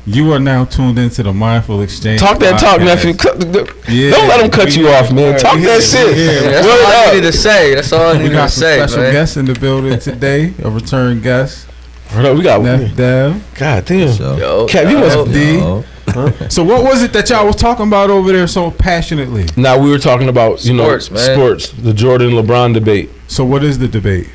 You are now tuned into the Mindful Exchange. Talk that talk, nephew. Don't let them cut you off, man. Talk that shit. That's all I needed to say. That's all I needed to say, man. We got some special guests in the building today. A return guest. We got Neff Dev. God damn. Yo, Cap, you must D. So what was it that y'all was talking about over there so passionately? Now we were talking about sports, the Jordan LeBron debate. So what is the debate?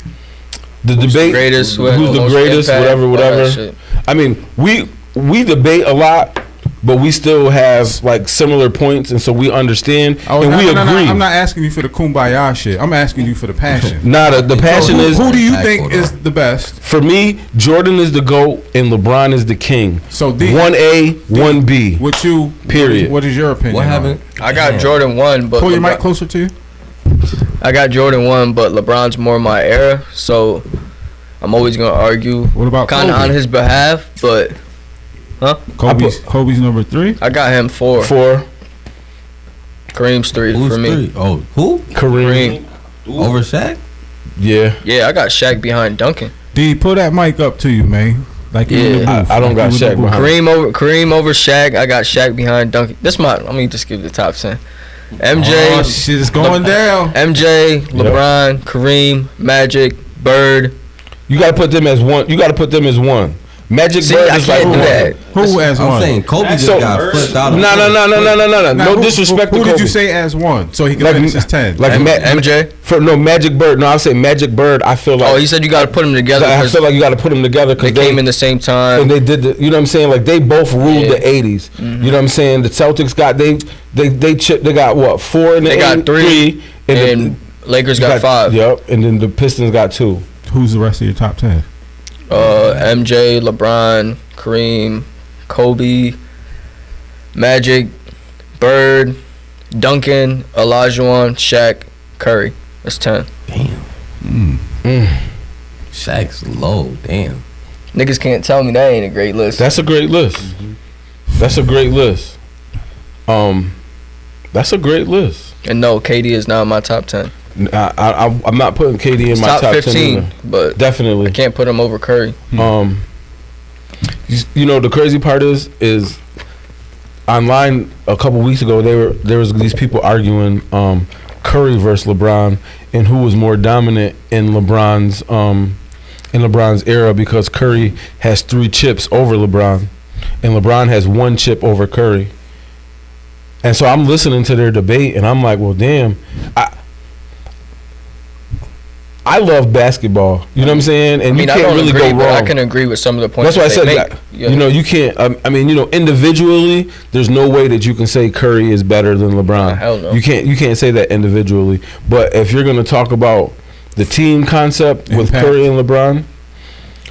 Who's the greatest, whatever. I mean, we debate a lot, but we still have like similar points, and so we understand and we agree. I'm not asking you for the kumbaya shit. I'm asking you for the passion. The passion is. Who do you think is the best? For me, Jordan is the GOAT and LeBron is the king. So 1A, 1B. What you? Period. What is your opinion? What happened? I got Jordan 1, but pull your mic closer to you. I got Jordan 1, but LeBron's more my era, so I'm always gonna argue. What about kind of on his behalf, but Kobe's number 3. I got him 4. Kareem's 3 for me. 3? Oh, who? Kareem. Over Shaq? Yeah. Yeah, I got Shaq behind Duncan. D, pull that mic up to you, man. Like I don't got Shaq behind. Kareem over Shaq. I got Shaq behind Duncan. Let me just give the top 10. MJ. Oh, shit is going down. MJ, LeBron, Kareem, Magic, Bird. You gotta put them as one. Magic Bird is like who as one? I'm saying Kobe just got flipped out. No disrespect to Kobe. Who did you say as one? So he can finish his 10. Like MJ? Magic Bird. No, I say Magic Bird. I feel like. Oh, he said you got to put them together. I feel like you got to put them together because they came in the same time. And they did you know what I'm saying? Like they both ruled the 80s. Mm-hmm. You know what I'm saying? The Celtics got they got what 4 in the they got 3 and Lakers got 5. Yep, and then the Pistons got 2. Who's the rest of your top 10? MJ, LeBron, Kareem, Kobe, Magic, Bird, Duncan, Olajuwon, Shaq, Curry. That's 10. Damn. Shaq's low. Damn. Niggas can't tell me that ain't a great list. That's a great list. That's a great list. That's a great list. And no, KD is not in my top 10. I'm not putting KD in my top 15, 10 either. But definitely I can't put him over Curry. You know the crazy part is online a couple weeks ago there was these people arguing Curry versus LeBron and who was more dominant in LeBron's era, because Curry has 3 chips over LeBron and LeBron has 1 chip over Curry. And so I'm listening to their debate and I'm like, well, damn, I love basketball. You know what I'm saying? And you can't really go wrong. I can agree with some of the points. That's why I said, you can't. Individually, there's no way that you can say Curry is better than LeBron. Hell no. You can't say that individually. But if you're going to talk about the team concept with Curry and LeBron,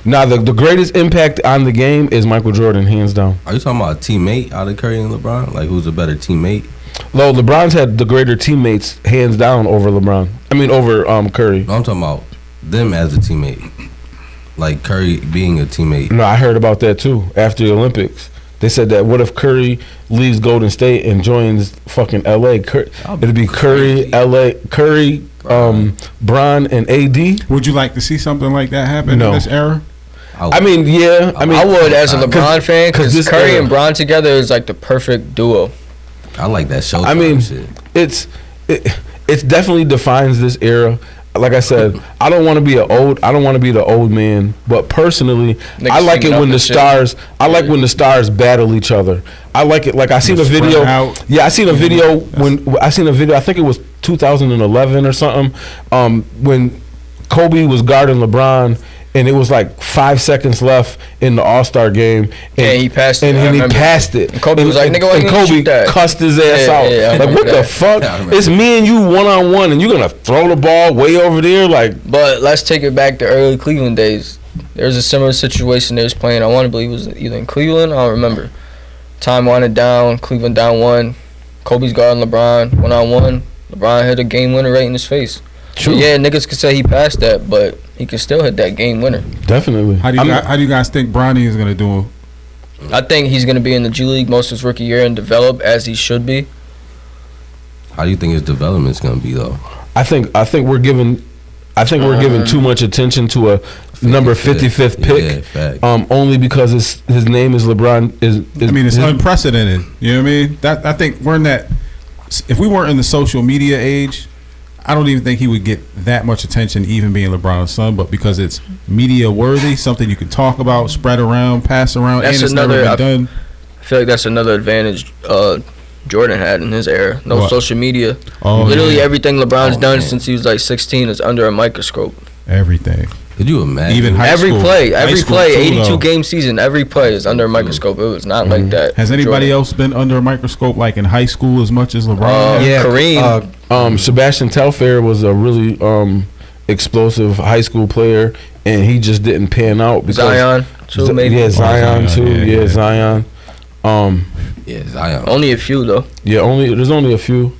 now the greatest impact on the game is Michael Jordan, hands down. Are you talking about a teammate out of Curry and LeBron? Like who's a better teammate? No, LeBron's had the greater teammates hands down over LeBron. Over Curry. No, I'm talking about them as a teammate. Like Curry being a teammate. No, I heard about that too after the Olympics. They said that what if Curry leaves Golden State and joins fucking LA? It'd be Curry, LA, Curry, Bron, and AD. Would you like to see something like that happen in this era? I would as a LeBron fan, because Curry and Bron together is like the perfect duo. I like that show. Shit. It definitely defines this era. Like I said, I don't want to be the old man, but personally, I like it when the stars. I like when the stars battle each other. I like it. Like I seen a video. Yeah, I seen a video I think it was 2011 or something. When Kobe was guarding LeBron. And it was like 5 seconds left in the All-Star game. And he passed it. And he passed it. And Kobe was like, nigga, why and Kobe cussed his ass out. Yeah, like, what the fuck? It's me and you one-on-one, and you're going to throw the ball way over there? But let's take it back to early Cleveland days. There was a similar situation they was playing. I want to believe it was either in Cleveland. I don't remember. Time winded down. Cleveland down 1. Kobe's guarding LeBron. 1-on-1. LeBron hit a game winner right in his face. True. Yeah, niggas could say he passed that, but he could still hit that game winner. Definitely. How do you guys think Bronny is going to do? I think he's going to be in the G League most of his rookie year and develop as he should be. How do you think his development is going to be, though? I think we're giving too much attention to number 55th pick. Yeah, only because his name is LeBron. I mean, it's unprecedented. You know what I mean? I think we're in that. If we weren't in the social media age, I don't even think he would get that much attention, even being LeBron's son. But because it's media worthy, something you can talk about, spread around, pass around, That's and it's another. never been done. I feel like that's another advantage Jordan had in his era. No What? social media. Oh, Literally yeah. everything LeBron's done man. since he was like 16 is under a microscope. Everything. Could you imagine? Even high Every school. play, High every school play, too, 82 though. game season, every play is under a microscope. It was not like that. Has anybody else been under a microscope like in high school as much as LeBron? Yeah, Kareem. Sebastian Telfair was a really explosive high school player, and he just didn't pan out because Zion, too, maybe. Yeah, Zion too. Yeah. Zion. Yeah, Zion. Only a few though. Yeah, there's only a few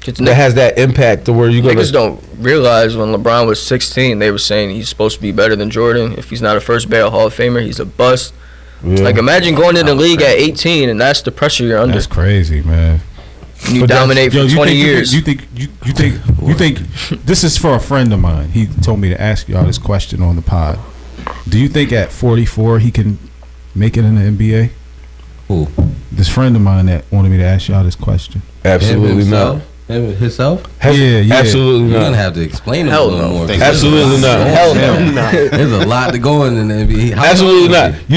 'Cause that has that impact to where you go. Niggas don't realize when LeBron was 16, they were saying he's supposed to be better than Jordan. If he's not a first ballot Hall of Famer, he's a bust. Yeah. Like imagine going in the league at 18 and that's the pressure you're under. That's crazy, man. And you But that's- dominate yo, for you 20 think years. You think this is for a friend of mine. He told me to ask y'all this question on the pod. Do you think at 44 he can make it in the NBA? Who? This friend of mine that wanted me to ask y'all this question. Absolutely not. Himself? Yeah. Absolutely You're not. gonna have to explain it Hell a little no. more. Absolutely not. Hell no. There's a lot to go in the NBA. How Absolutely tall is not.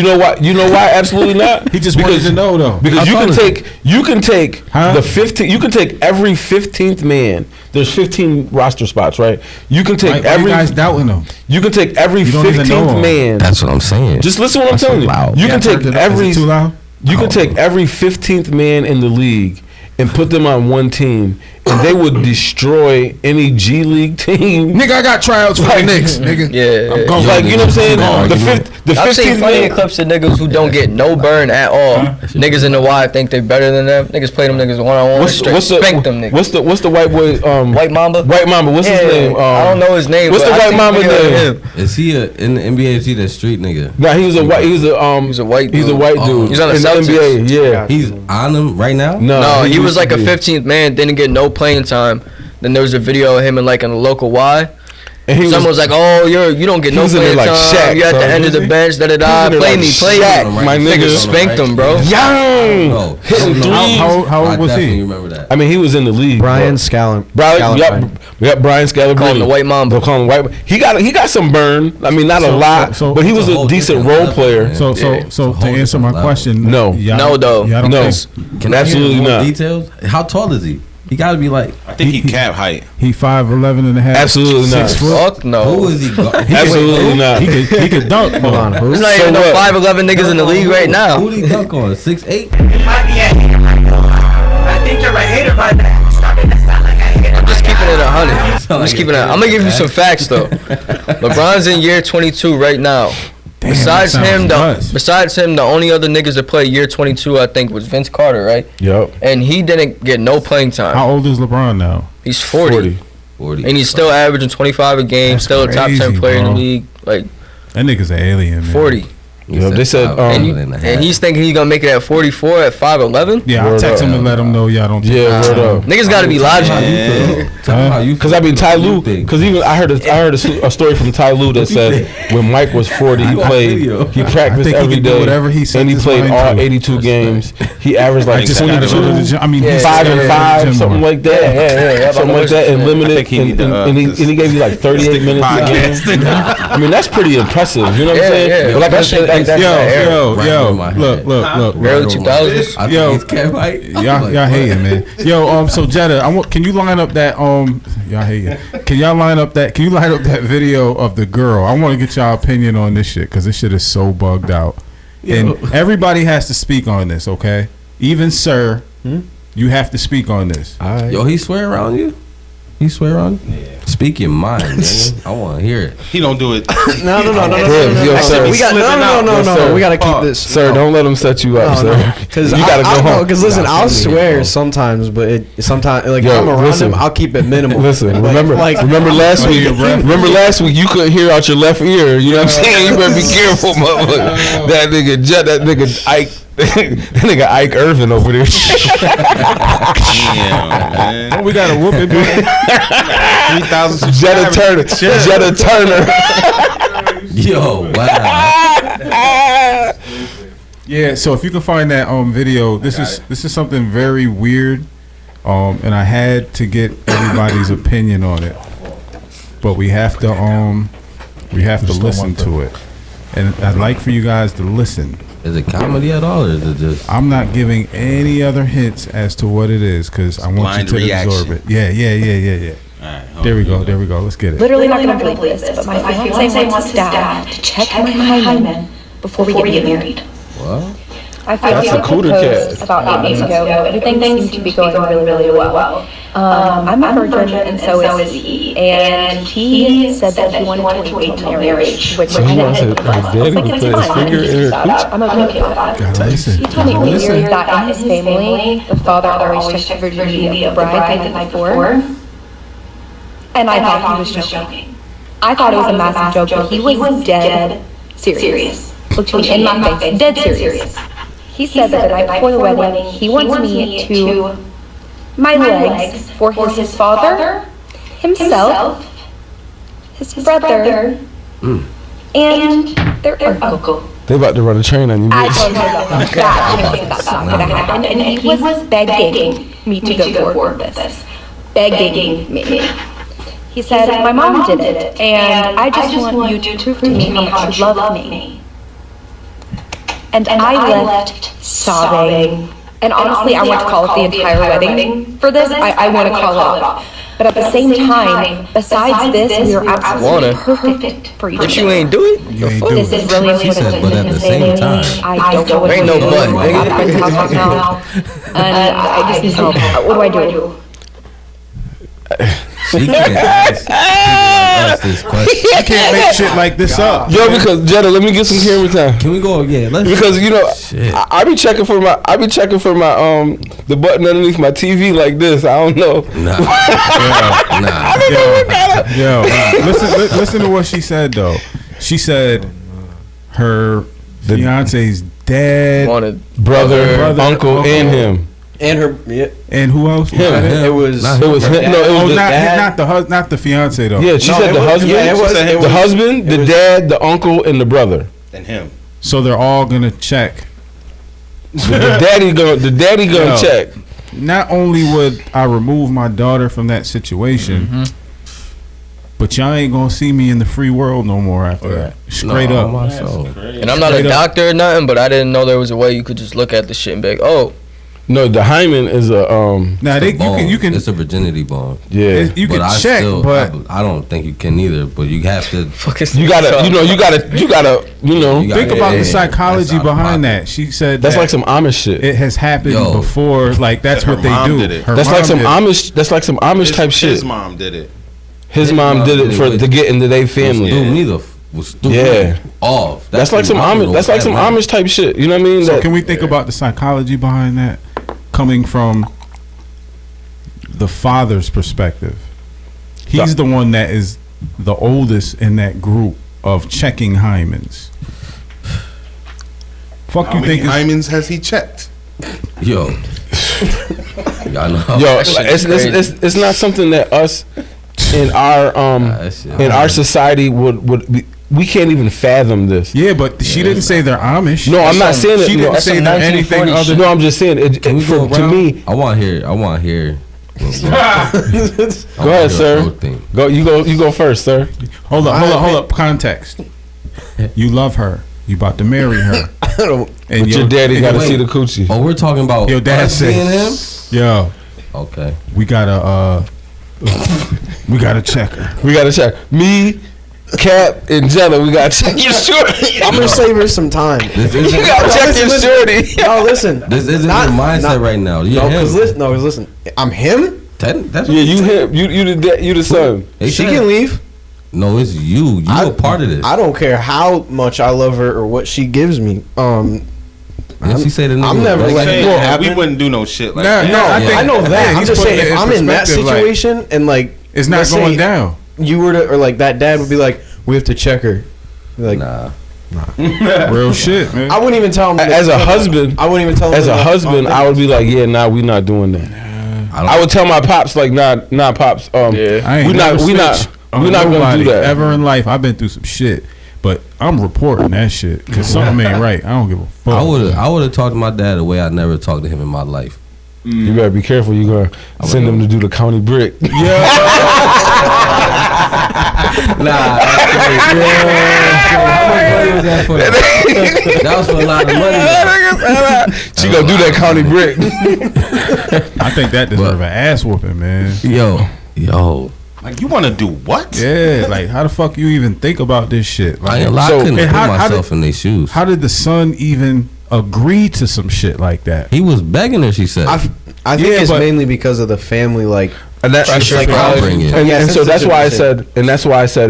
You know why? Absolutely not. He just wanted to know though. Because How tall is he? you can take Huh? the 15. You can take every 15th man. There's 15 roster spots, right? You can take Why you every. guys doubting him? You can take every You don't even know 15th him. man. That's what I'm saying. Just listen to what I'm That's telling you. loud. You Yeah, can I turned take it up. Is every. it too loud? You can Oh. take every 15th man in the league and put them on one team, and they would destroy any G League team. Nigga, I got tryouts for the Like- Knicks, nigga. Yeah, I'm going. Like, you know what I'm saying? No, The you- fifth, the I've seen 15th plenty man. of clips of niggas who don't get no burn at all. Niggas in the Y think they better than them. Niggas play them niggas one on one. Straight spank them niggas. What's the white boy? White Mamba. White Mamba. What's his name? I don't know his name. What's but the I White think Mamba nigga like name? him. Is he in the NBA? Is he that street nigga? Nah, he was a white. He was a He's a white He's a dude. white Oh. dude. He's on the in the Celtics. NBA. Yeah. He's on him right now. No, he used was like to a be. 15th man, didn't get no playing time. Then there was a video of him in like in a local Y. And he Someone was like, "Oh, you don't get he no was in there playing like time. Shaq, You're at the son. end of the Was he? bench. Da da He da. was in there Play like me, play Shaq, me." my nigga. Niggas spanked him, bro. young. No, Hitting no, threes. How old I was definitely he? remember that. I mean, he was in the league. Brian bro. Scallon. Brian, yep, Brian Scalabrine. Call him the White Mamba. They'll call him White. He got some burn. I mean, not a lot, but he was it's a a whole decent different role level, player. man. So It's a to whole answer my different level. question, No. y'all- No, though. y'all don't No. think Can I Absolutely hear more not. details? How tall is he? He got to be like. I think he cap height. he 5'11" and a half? Absolutely not. 6 foot. Fuck no. Who is he? Absolutely not. He could dunk. Hold on. Who? There's not So even no what? 5'11" niggas in the league right now. Who did he dunk on? 6'8". It might be a hater. I think you're a hater by that. Starting to sound like a hater. I'm just keeping it 100. I'm just keeping it. I'm gonna give you some facts though. LeBron's in year 22 right now. Damn, Besides that sounds him, nuts. the only other niggas that play year 22, I think, was Vince Carter, right? Yep. And he didn't get no playing time. How old is LeBron now? He's 40. 40. And he's still averaging 25 a game, That's still a top 10 crazy, player in the bro. league. Like That nigga's an alien, man. 40. Yeah, they said, And he's thinking he's gonna make it at 44 at 5'11"? Yeah, I'll Word text him up. to let him know y'all don't. yeah, word up. Niggas gotta be logical. Tell me how you Because I mean, Ty Lue. Because even I heard a story from Ty Lue that said when Mike was 40, he I practiced think he every can do day, whatever he set and he his played mind all to. 82 games. He averaged I like just gotta go to the 22. gym. I mean, Yeah, he's 5 still and at the 5, gym something more. like that. Yeah. Something like that, and I limited. think he need to, And he gave you like 38 minutes a game. I mean, that's pretty impressive. You know what I'm Yeah, saying? yeah. But like I Especially said, like that. Yo, Right yo, over my look, head. look. Early 2000s. I Yo. think he's cap height. Y'all hating, man. Yo, so Jetta, can you line up that y'all hating. Can you line up that video of the girl? I want to get y'all opinion on this shit because this shit is so bugged out. And everybody has to speak on this, okay? Even Sir, you have to speak on this. Yo, he swear around you? He swear on you? Yeah. Speak your mind, nigga. I want to hear it. He don't do it. No. Yo, sir. We got no. We gotta keep this. Sir, don't let him set you up, sir. Because You gotta go home. Because listen, I'll send me swear home. sometimes, but sometimes like Yo, if I'm around listen. him, I'll keep it minimal. Listen, Like, remember last week? Remember last week you couldn't hear out your left ear. You know what I'm saying? You better be careful, motherfucker. That nigga Ike. That nigga Ike Irvin over there. Damn, man. We got to whoop it, 3,000 Jetta Turner. Yo, wow. Yeah, so if you can find that video, this is something very weird, and I had to get everybody's opinion on it, but we have to listen to it, and I'd like for you guys to listen. Is it comedy at all, or is it just? I'm not giving any other hints as to what it is because I want Blind you to reaction. absorb it. Yeah. Alright, There we go. Let's get it. Literally not gonna believe this, but my fiance wants his dad to check my hymen before we get married. What? I feel That's like a cooler proposed cat. about 8 months ago. Everything seems to be going really well. I'm a virgin and so is he. And he said that he wanted to wait till marriage, which So he wants her daddy to put his finger in her cooch? I'm okay with that. Gotta listen. He told me earlier that in his family, the father always checked the virginity of the bride the night before. And I thought he was joking. I thought it was a massive joke, but he was dead serious. Looked me in my face, dead serious. He said that the night before the wedding, he wants me to my legs for his father, himself, his brother, and their uncle. They about to run a train on you, I bitch. told him that that's not gonna happen, and he was begging me to go forward with this. Begging me. He said, my mom did it, and I just want you to prove to me how much you love me. And I left sobbing. And honestly, I want to call it the entire wedding. For this, I want to call it off. But at the same time, besides this, we are absolutely perfect for each other. But you ain't do it? You ain't do This it. is really She said, but at the same time. I don't know what Ain't to no do. but, I'm nigga. at my friend's house right now, and I just need help. What do I do? She can't ask this question. You can't make shit like this up. Yo, because Jetta, let me get some camera time. Can we go? Yeah, let's. Because you know, Shit. I be checking for my the button underneath my TV like this. I don't know. Nah. Yo, listen to what she said though. She said her fiance's dad, Wanted Brother, uncle, uncle, and him. And her, yeah, and who else? Him. it was. Not It was him. No, it Oh, was not the fiance though. yeah. She No, said it the was- husband. yeah, it was- the it was- husband, the dad, the uncle, and the brother. And him. So they're all gonna check. The daddy gonna Yo. check. Not only would I remove my daughter from that situation, but y'all ain't gonna see me in the free world no more after that. Straight No, up. my soul. And I'm not a Straight up. doctor or nothing, but I didn't know there was a way you could just look at the shit and be like, oh, No, the hymen is a Now It's a bone. you can It's a virginity bond. yeah. you But can I check, still, but I don't think you can either. But you have to. fuck is You gotta, you gotta, you know. You gotta- think about yeah, the psychology that's out of behind pocket. that. She said That's that like some Amish shit. it has happened Yo. before. Like that's Her what they mom do. did it. Her That's mom like some did it. Amish. That's like some Amish type shit. His mom did it. His mom did it for to get into their family. Threw me the was threw Yeah. me off. That's like some Amish. That's like some Amish type shit. You know what I mean? So That- can we think about the psychology behind that, coming from the father's perspective? He's the one that is the oldest in that group of checking hymens. Fuck How you many think? Is, hymens has he checked? Yo. Y'all know. Yo, shit's it's not something that us in our that shit- in our society would be, we can't even fathom this. yeah, but she didn't say they're Amish. No, I'm not saying it. She No, didn't say they're anything other. no, I'm just saying it. Can we go To around? me, I want to hear. go ahead, sir. Go. You go first, sir. Hold up. Context. You love her. You about to marry her. And But your daddy got to wait. see the coochie. Oh, we're talking about Your dad us seeing him. said, "Yo, Okay. we gotta check her." We got to check. Me, Cap, and Jenna, we got to check your shorty. I'm gonna save her some time. This You isn't, got to check your shorty. No, listen. this isn't Not- your mindset not- right now. You're No, him. because listen. I'm him. That's what Yeah, he you said. him. You the son. They She said- can leave. No, it's you. You a part of this. I don't care how much I love her or what she gives me. And she said the nigga I'm was never begging. letting Saying it that happen. we wouldn't do no shit like Nah, that. no, I think I know that. yeah, I'm he's just putting saying, it if in I'm in that perspective, like, situation and like it's not let's going say down. you were to, or like that dad would be like, we have to check her. Like, Nah. Real shit, man. I wouldn't even tell him. As a husband, I wouldn't even tell him. as a husband, I would be like, yeah, nah, we not doing that. I would tell my pops like, nah, pops. I ain't we never not snitch on gonna do nobody that ever in life. I've been through some shit, but I'm reporting that shit because something ain't right. I don't give a fuck. I would have talked to my dad the way I never talked to him in my life. You better be careful. You gonna send him to do the county brick. Nah, that's crazy. How much money was that for? That was for a lot of money. She gonna do that county brick. I think that deserves an ass whooping, man. Yo. Like, you want to do what? Yeah, like how the fuck you even think about this shit? Like, I couldn't put how myself in their shoes. How did the son even agree to some shit like that? He was begging her, she said. I think it's mainly because of the family, like, and that's like upbringing. And so that's why I said,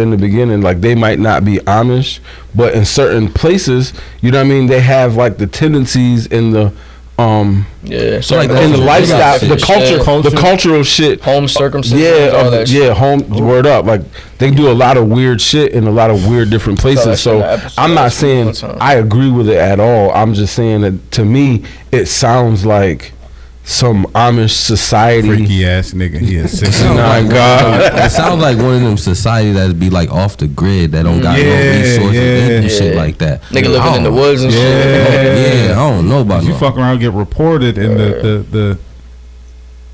in the beginning, like, they might not be Amish, but in certain places, you know what I mean, they have like the tendencies in the so like in the lifestyle, the cultural shit, home circumcision, all that shit. home word up. Like, they do a lot of weird shit in a lot of weird different places. So I'm not saying I agree with it at all. I'm just saying that to me it sounds like some Amish society. Freaky ass nigga. He is 69 God. It sounds like one of them society that be like off the grid that don't got no resources and shit like that. Nigga living in the woods and shit. Yeah, I don't know about you fuck around and get reported in the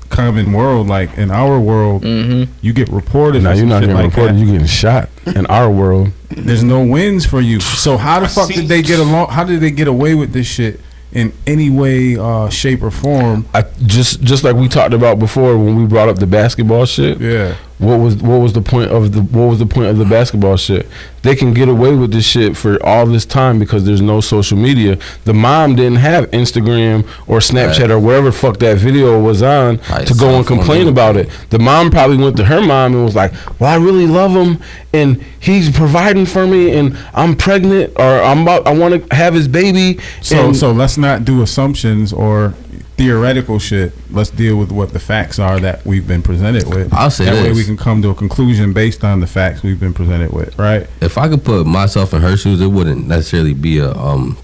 common world, like in our world, you get reported. Now you're not getting like reported, you getting shot in our world. There's no wins for you. So how the fuck did they get along? How did they get away with this shit in any way, shape, or form? Just like we talked about before when we brought up the basketball shit. Yeah. What was the point of the basketball shit? They can get away with this shit for all this time because there's no social media. The mom didn't have Instagram or Snapchat or whatever the fuck that video was on to go and complain about it. The mom probably went to her mom and was like, "Well, I really love him and he's providing for me and I'm pregnant or I want to have his baby." So let's not do assumptions or theoretical shit. Let's deal with what the facts are that we've been presented with. I'll say that this. way we can come to a conclusion based on the facts we've been presented with, right? If I could put myself in her shoes, it wouldn't necessarily be a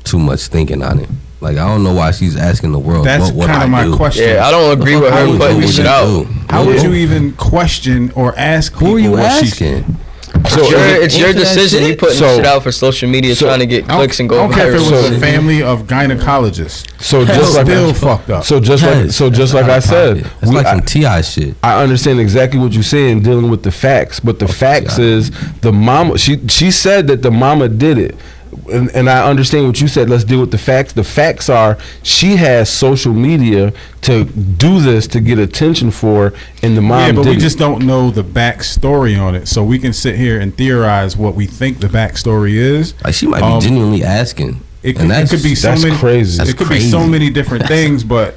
too much thinking on it. Like, I don't know why she's asking the world That's what kind of my question. Yeah, I don't agree with her putting this shit out. How would you even question or ask people who are you what asking? So it's your decision. You putting shit out for social media, trying to get clicks and go viral. I don't care if it was a family of gynecologists. So just like still fucked up. So just like I said, it's like some T.I. shit. I understand exactly what you're saying, dealing with the facts, but the facts is the mama. She said that the mama did it. And I understand what you said. Let's deal with the facts. The facts are she has social media to do this to get attention for, and the mom. Yeah, but we just don't know the backstory on it, so we can sit here and theorize what we think the backstory is. Like, she might be genuinely asking. It could be so many. Crazy. It could be so many different things, but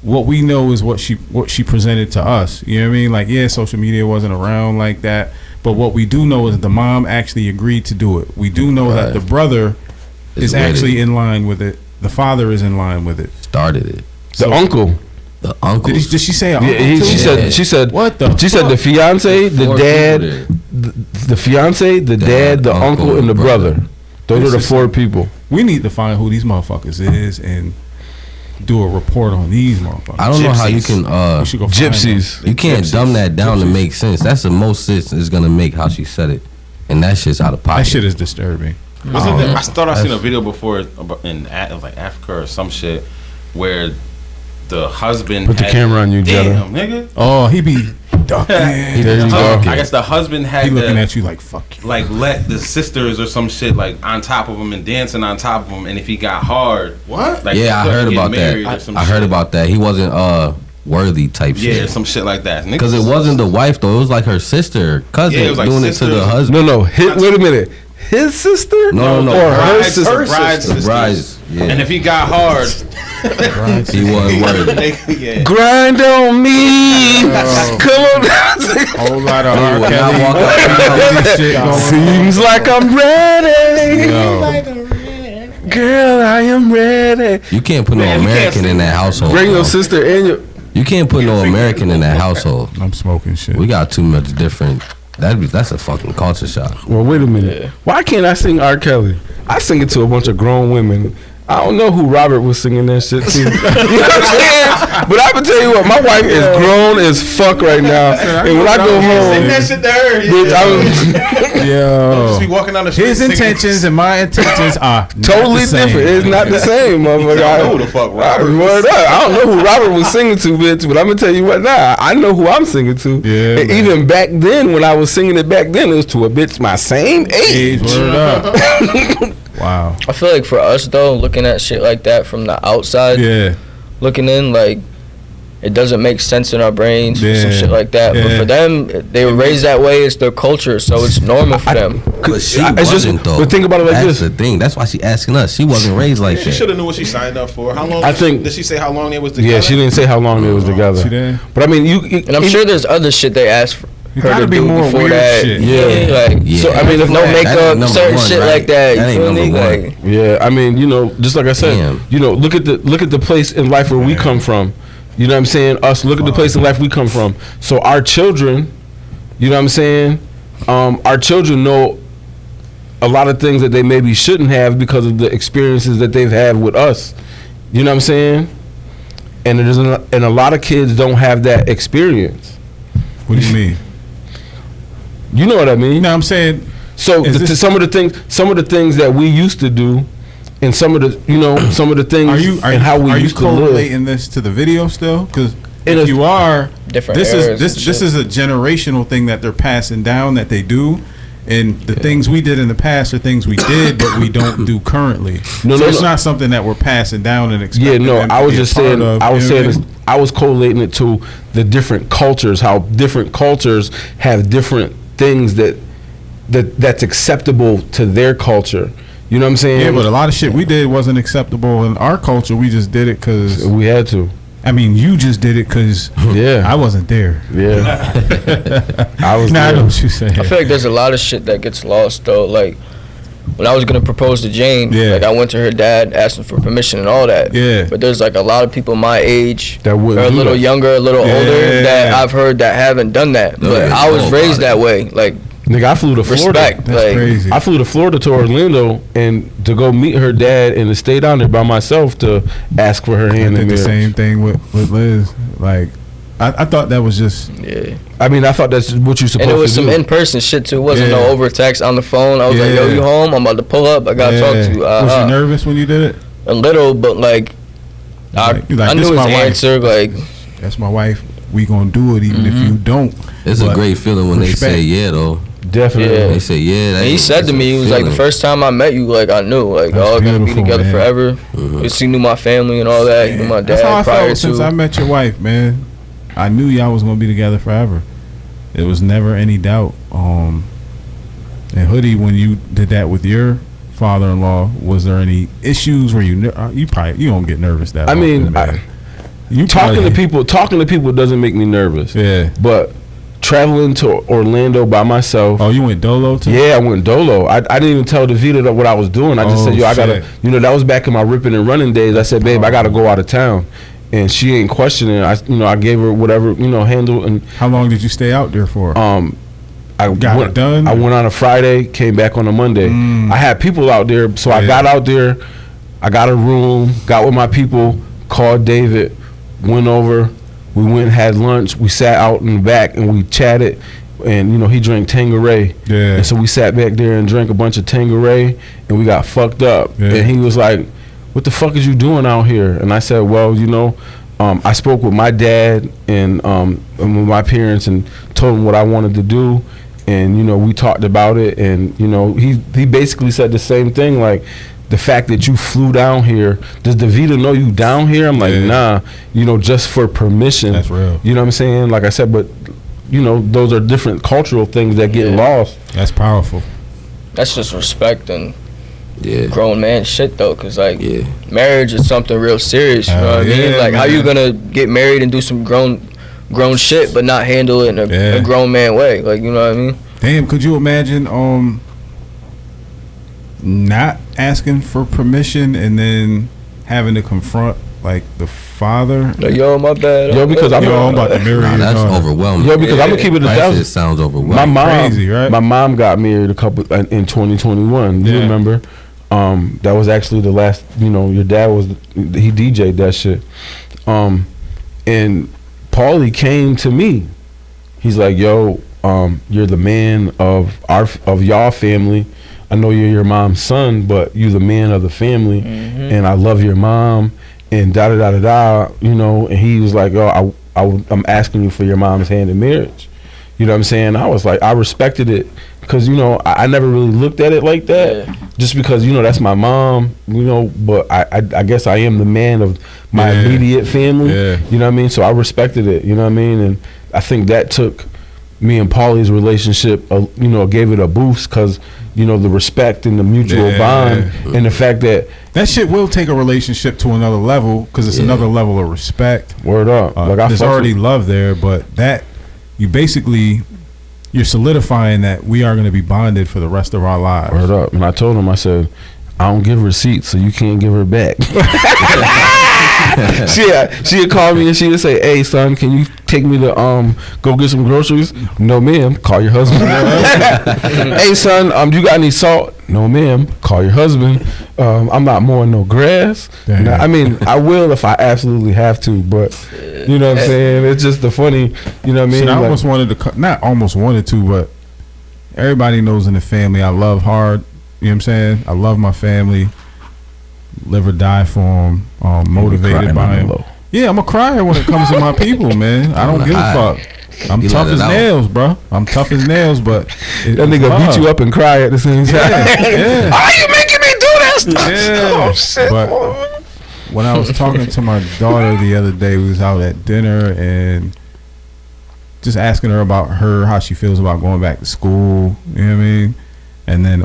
what we know is what she presented to us. You know what I mean? Like, yeah, social media wasn't around like that. But what we do know is that the mom actually agreed to do it. We do know that the brother is actually in line with it. The father is in line with it. Started it. The uncle. The uncle. Did she say uncle too? She said what the? She said the fiance, the dad, the fiance, the dad, the uncle, and the brother. Those are the 4 people. We need to find who these motherfuckers is and do a report on these motherfuckers. I don't know how you can gypsies. You can't dumb that down to make sense. That's the most sense it's gonna make how she said it, and that shit's out of pocket. That shit is disturbing. I thought I seen a video before in like Africa or some shit where the husband put the camera on you, damn nigga. Oh, he be ducking. I guess the husband had he looking at you like fuck you. Like let the sisters or some shit like on top of him and dancing on top of him, and if he got hard, what? Like, yeah, I heard about that. I heard about that. He wasn't worthy type shit. Yeah, some shit like that. Because it wasn't the wife though. It was like her sister, cousin doing it to the husband. No. Wait a minit. His sister? No. Or her sister? The bride's. Yeah. And if he got hard, he wasn't worthy. Yeah. Grind on me. Come on. Whole lot of R. Kelly. Seems like I'm ready. Girl, I am ready. You can't put no American in that household. Bring your sister and your. You can't put no American in that household. I'm smoking shit. We got too much different. That's a fucking culture shock. Well, wait a minute. Why can't I sing R. Kelly? I sing it to a bunch of grown women I don't know who Robert was singing that shit to. You know what I'm saying? But I can tell you what, my wife is grown as fuck right now. And when I go home, sing that shit to her. bitch, Just be walking down the street. His intentions and my intentions are totally different. It's not the same, motherfucker. I don't know who the fuck Robert Word up. I don't know who Robert was singing to, bitch. But I'm gonna tell you what now. I know who I'm singing to. Yeah, and man. even back then, when I was singing it back then, it was to a bitch my same age. Word up. Wow. I feel like for us though, looking at shit like that from the outside, Yeah. looking in, like it doesn't make sense in our brains for some Yeah. shit like that. But Yeah. for them, they were raised that way. It's their culture, so it's normal for them. But she It's just- wasn't though. but think about it like That's this. the thing. That's why she asking us. She wasn't raised like She that. should have knew what she signed up for. How long? I think- did she say how long they was together? Yeah, she didn't say how long they was together. See that? But I mean, And I'm sure there's other shit they asked You her gotta to be do more before weird that. shit. Yeah. Like, Yeah. so I mean, if no That ain't makeup, number certain one, shit right? like that. That You ain't feel me? number one. Like, Yeah, I mean, you know, just like I said, Damn. you know, look at the place in life where we come from. You know what I'm saying? Us, look at the place in life we come from. So our children, you know what I'm saying? Our children know a lot of things that they maybe shouldn't have because of the experiences that they've had with us. You know what I'm saying? And a lot of kids don't have that experience. What do you mean? You know what I mean? You know what I'm saying? So Is this- some of the things that we used to do, and some of the things and how we used to live. correlating this to the video still? Because In if a- you are, different this eras is and this shit. is a generational thing that they're passing down that they do. And the things we did in the past are things we did, but we don't do currently. No, so no, it's no. not something that we're passing down and Yeah, expecting. no, them to I was be a just part saying. of, I was you know what saying. I was correlating it to the different cultures. How different cultures have different things that's acceptable to their culture. You know what I'm saying? Yeah, but a lot of shit we did wasn't acceptable in our culture. We just did it because we had to. I mean, you just did it because Yeah, I wasn't there. yeah. I was. Nah, I there. know what you saying. I feel like there's a lot of shit that gets lost though. Like when I was gonna propose to Jane, Yeah. like I went to her dad asking for permission and all that. Yeah. But there's like a lot of people my age That wouldn't or a do little that. younger, a little older that Yeah. I've heard that haven't done that. No, But yeah, I was know raised about that way. Like Nigga, I flew to Florida. respect. That's like crazy. I flew to Florida to Orlando and to go meet her dad and to stay down there by myself to ask for her I hand in did the marriage. same thing with Liz. Like, I thought that was just yeah. I mean, I thought that's what you're supposed And it was to some do. in-person shit too. It wasn't Yeah. no over text on the phone. I was like, yo, Yeah. you home? I'm about to pull up. I gotta talk to you. Was you nervous when you did it? A little, but like, You like, I this knew his my wife. answer. Like, That's my wife. We gonna do it even if you don't. It's But a great feeling when respect. they say yeah though. Definitely. Yeah. They say yeah. That and he ain't- said to it's me, a he was like, the feeling. first time I met you, like I knew, like That's y'all gonna be beautiful, together man. forever. Because he knew my family and all that. He knew my That's how I dad prior felt since I to. met your wife, man. I knew y'all was gonna be together forever. It was never any doubt. And Hoodie, when you did that with your father-in-law, was there any issues where you don't get nervous that I often, mean, man. talking to people doesn't make me nervous. Yeah. But traveling to Orlando by myself. Oh, you went dolo too? Yeah, I went dolo. I didn't even tell Davita that what I was doing. I just said, yo, I gotta, shit. that was back in my ripping and running days. I said, babe, I gotta go out of town. And she ain't questioning. I gave her whatever, handle. And How long did you stay out there for? I Got went, it done? I went on a Friday, came back on a Monday. Mm. I had people out there, so I Yeah. got out there. I got a room, got with my people, called David, went over. We went and had lunch. We sat out in the back and we chatted. And he drank Tanqueray. Yeah. And so we sat back there and drank a bunch of Tanqueray, and we got fucked up. Yeah. And he was like, "What the fuck is you doing out here?" And I said, "Well, I spoke with my dad and with my parents and told them what I wanted to do, and we talked about it, and he basically said the same thing, like the fact that you flew down here. Does Davita know you down here? I'm like, Yeah. nah, just for permission. That's real. You know what I'm saying? Like I said, but those are different cultural things that get lost. That's powerful. That's just respect and Yeah. grown man shit though, cause like Yeah. marriage is something real serious. You know what I mean? yeah, Like how man. you gonna get married and do some grown shit, but not handle it in Yeah. a grown man way? Like you know what I mean? Damn, could you imagine not asking for permission and then having to confront like the father? Like, yo, my bad. Yo, because I'm about to marry Nah, your that's daughter. overwhelming. Yo, because I'm gonna keep it a That thousand. shit sounds overwhelming. My mom, Crazy, right? my mom got married in 2021. You Yeah. remember? That was actually the last. Your dad he DJ'd that shit. And Paulie came to me. He's like, "Yo, you're the man of y'all family. I know you're your mom's son, but you're the man of the family, and I love your mom." And da da da da da. And he was like, "Oh, I'm asking you for your mom's hand in marriage." You know what I'm saying? I was like, I respected it because I never really looked at it like that, just because that's my mom. But I guess I am the man of my immediate family. Yeah. You know what I mean? So I respected it. You know what I mean? And I think that took me and Paulie's relationship, gave it a boost because the respect and the mutual bond and the fact that shit will take a relationship to another level because it's another level of respect. Word up. There's already love there, but that you're solidifying that we are going to be bonded for the rest of our lives. Word up. And I told him, I said, I don't give receipts, so you can't give her back. She would call me and she would say, "Hey son, can you take me to go get some groceries?" "No ma'am." "Call your husband." "Hey son, you got any salt?" "No ma'am." "Call your husband." "I'm not mowing no grass." Now, I mean, I will if I absolutely have to, but you know what I'm saying? It's just the funny, you know what I mean? I almost wanted to, not almost wanted to, but everybody knows in the family I love hard. You know what I'm saying? I love my family. Live or die for them. Motivated by them. Yeah, I'm a crier when it comes to my people, man. I don't give a fuck. I'm tough as nails, bro. I'm tough as nails, but that nigga beat you up and cry at the same time. Yeah. Are you making me do this? Yeah. Oh shit. But when I was talking to my daughter the other day, we was out at dinner and just asking her about how she feels about going back to school. You know what I mean? And then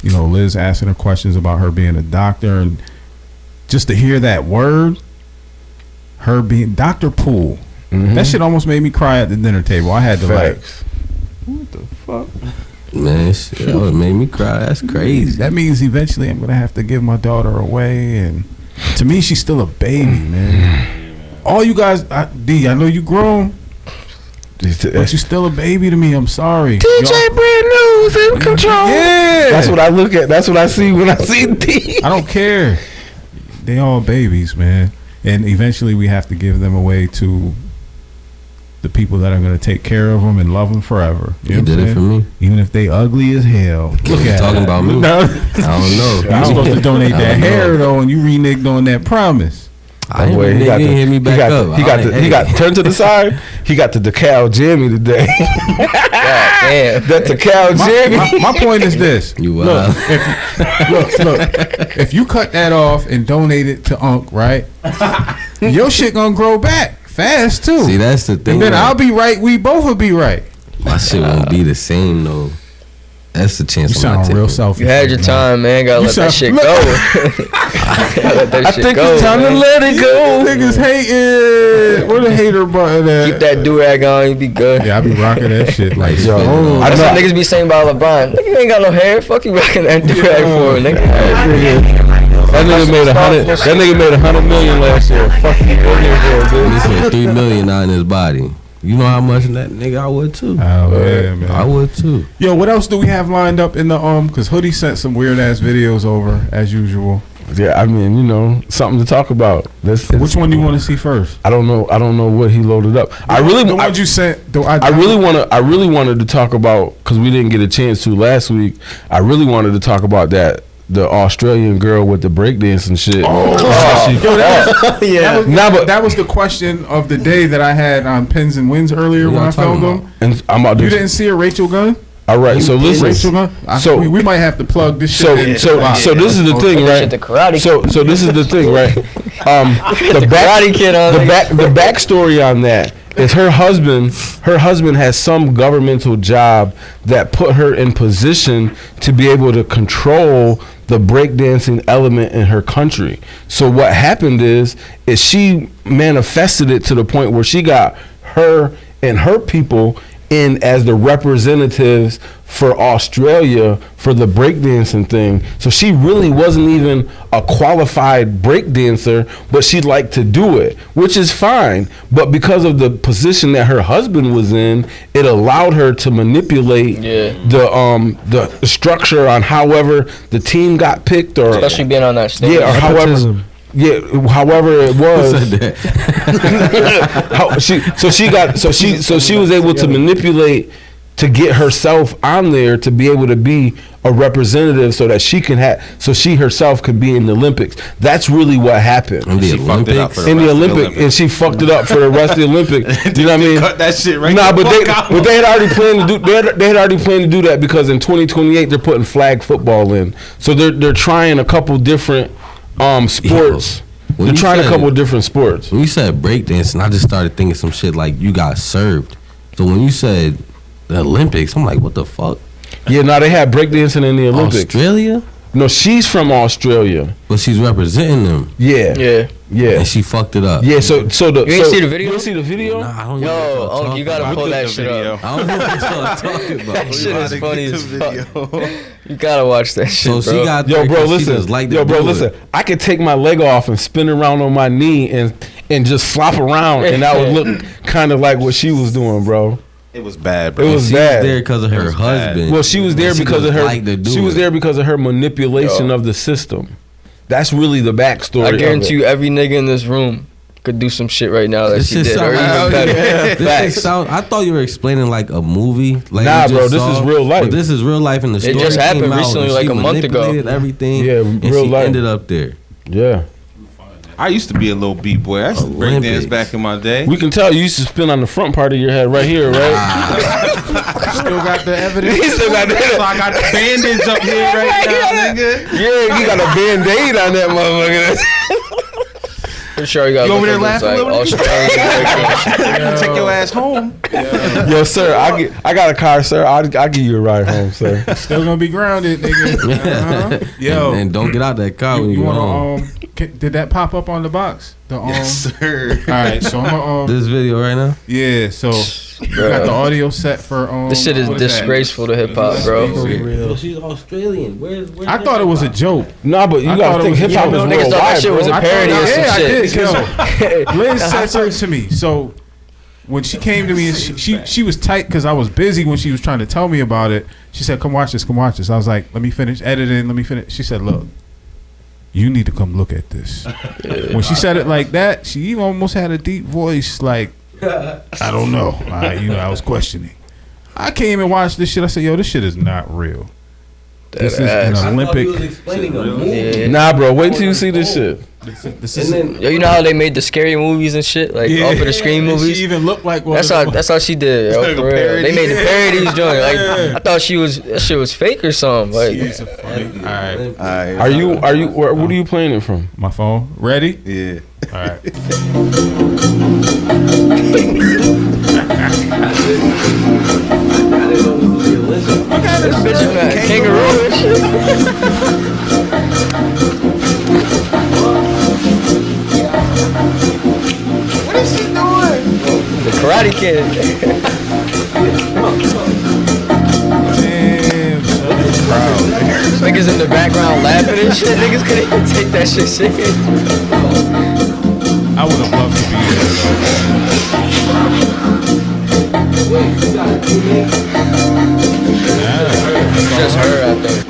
Liz asking her questions about her being a doctor, and just to hear that word, her being Dr. Poole, that shit almost made me cry at the dinner table. I had to what the fuck? Man, shit, that would make me cry. That's crazy. That means eventually I'm gonna have to give my daughter away, and to me, she's still a baby, man. All you guys, D, I know you grown, but you're still a baby to me. I'm sorry. DJ Brand New's in control. Yeah, that's what I look at. That's what I see when I see D. I don't care. They all babies, man. And eventually we have to give them away to the people that are going to take care of them and love them forever. You did it for me. Even if they ugly as hell. Look at talking about me. No. I don't know. You're supposed to donate that hair though, and you reneged on that promise. I ain't hit me back up. He got turned to the side. He got the decal jammy today. Damn. That decal jammy. My point is this. Look, if you cut that off and donate it to Unc, right? Your shit gonna grow back fast too. See, that's the thing. And then I'll be right. We both will be right. My shit won't be the same though. That's the chance. You sound real selfish. You had your time, man. Gotta let that shit go. I think it's time to let it go. Niggas hating. Where the hater button at? Keep that do-rag on, you be good. Yeah, I be rocking that shit. Like, That's what niggas be saying about LeBron. Nigga, you ain't got no hair. Fuck you rocking that do-rag for, nigga. That nigga made $100 million last year. Fuck you, This made $3 million on his body. You know how much that nigga I would too. Oh yeah, man. I would too. Yo, what else do we have lined up in the Cause Hoodie sent some weird ass videos over as usual. Yeah, I mean, something to talk about. Which one do you want to see first? I don't know what he loaded up. I really wanted to talk about, because we didn't get a chance to last week. I really wanted to talk about the Australian girl with the breakdance and shit. That was the question of the day that I had on Pins and Wins earlier when I filmed them. And you didn't see her, Rachel Gunn? All right, so listen. Rachel Gunn? So we might have to plug this shit. So this is the thing, right? So this is the thing, right? The backstory on that is her husband has some governmental job that put her in position to be able to control the breakdancing element in her country. So what happened is she manifested it to the point where she got her and her people in as the representatives for Australia for the breakdancing thing. So she really wasn't even a qualified breakdancer, but she liked to do it, which is fine. But because of the position that her husband was in, it allowed her to manipulate the structure on however the team got picked, or especially being on that stage. Yeah, or however. Yeah, however it was. She was able to manipulate to get herself on there to be able to be a representative, so that she herself could be in the Olympics. That's really what happened. In the Olympics, and she fucked it up for the rest of the Olympics. You know what I mean? Cut that shit right. Nah, but they had already planned to do. They had already planned to do that because in 2028 they're putting flag football in. So they're trying a couple different sports. They're trying a couple different sports. When you said breakdancing, I just started thinking some shit like you got served. So when you said the Olympics, I'm like, what the fuck? Yeah, no, they had breakdancing in the Olympics. Australia? No, she's from Australia, but she's representing them. Yeah, and she fucked it up. Yeah, so you didn't see the video? You didn't see the video? Nah, I don't Yo, you gotta pull that shit up. I don't know what y'all talking about. That shit is funny as fuck. You gotta watch that shit, so bro. She got yo, bro, listen. I could take my leg off and spin around on my knee and just flop around, and that would look kind of like what she was doing, bro. It was bad, bro. It was she bad. Was there because of her husband. Well, she was there because of her. She was there because of her manipulation of the system. That's really the backstory. I guarantee you, every nigga in this room could do some shit right now that she did. Or even better. I thought you were explaining like a movie. Like nah, bro, this is real life. But this is real life in the story. It just happened recently, like a month ago. Everything. Yeah, and real she life. ended up there. Yeah. I used to be a little B-boy. I used to break dance back in my day. We can tell you used to spin on the front part of your head right here, right? Still got the evidence. He still got that. So I got the bandage up here right now, nigga. Yeah, you got a band-aid on that motherfucker. Pretty sure you got over there laughing a little bit. Take your ass home. Yo, sir, I got a car, sir. I'll give you a ride home, sir. Still gonna be grounded, nigga. Yo, and don't get out that car when you go home. Did that pop up on the box? Yes, sir. All right, so I'm gonna, this video right now. Yeah, so you got the audio set for this shit is disgraceful to hip hop, bro. She's Australian. Where's I thought it was a joke. Nah, but you gotta think hip hop is worldwide. Niggas thought that shit was a parody or some shit. I did. Liz said something to me. So when she came to me, she was tight because I was busy when she was trying to tell me about it. She said, "Come watch this, come watch this." I was like, "Let me finish editing. Let me finish." She said, "Look, you need to come look at this." When she said it like that, she even almost had a deep voice, like, I don't know. I was questioning. I came and watched this shit. I said, "Yo, this shit is not real. This is an Olympic." Nah, bro, wait till you see this shit. This is, yo, you know how they made the scary movies and shit, like off of the Scream movies. She even looked like one. That's how she did. Yo, for real. They made the parodies joint. Like I thought that shit was fake or something. Like, funny. All right. Are you? What are you playing it from? My phone. Ready? Yeah. All right. this bitch is a kangaroo and shit. What is she doing? The Karate Kid. Damn, Niggas in the background laughing and shit. Niggas couldn't even take that shit serious. I would have loved to be there. Just her out there.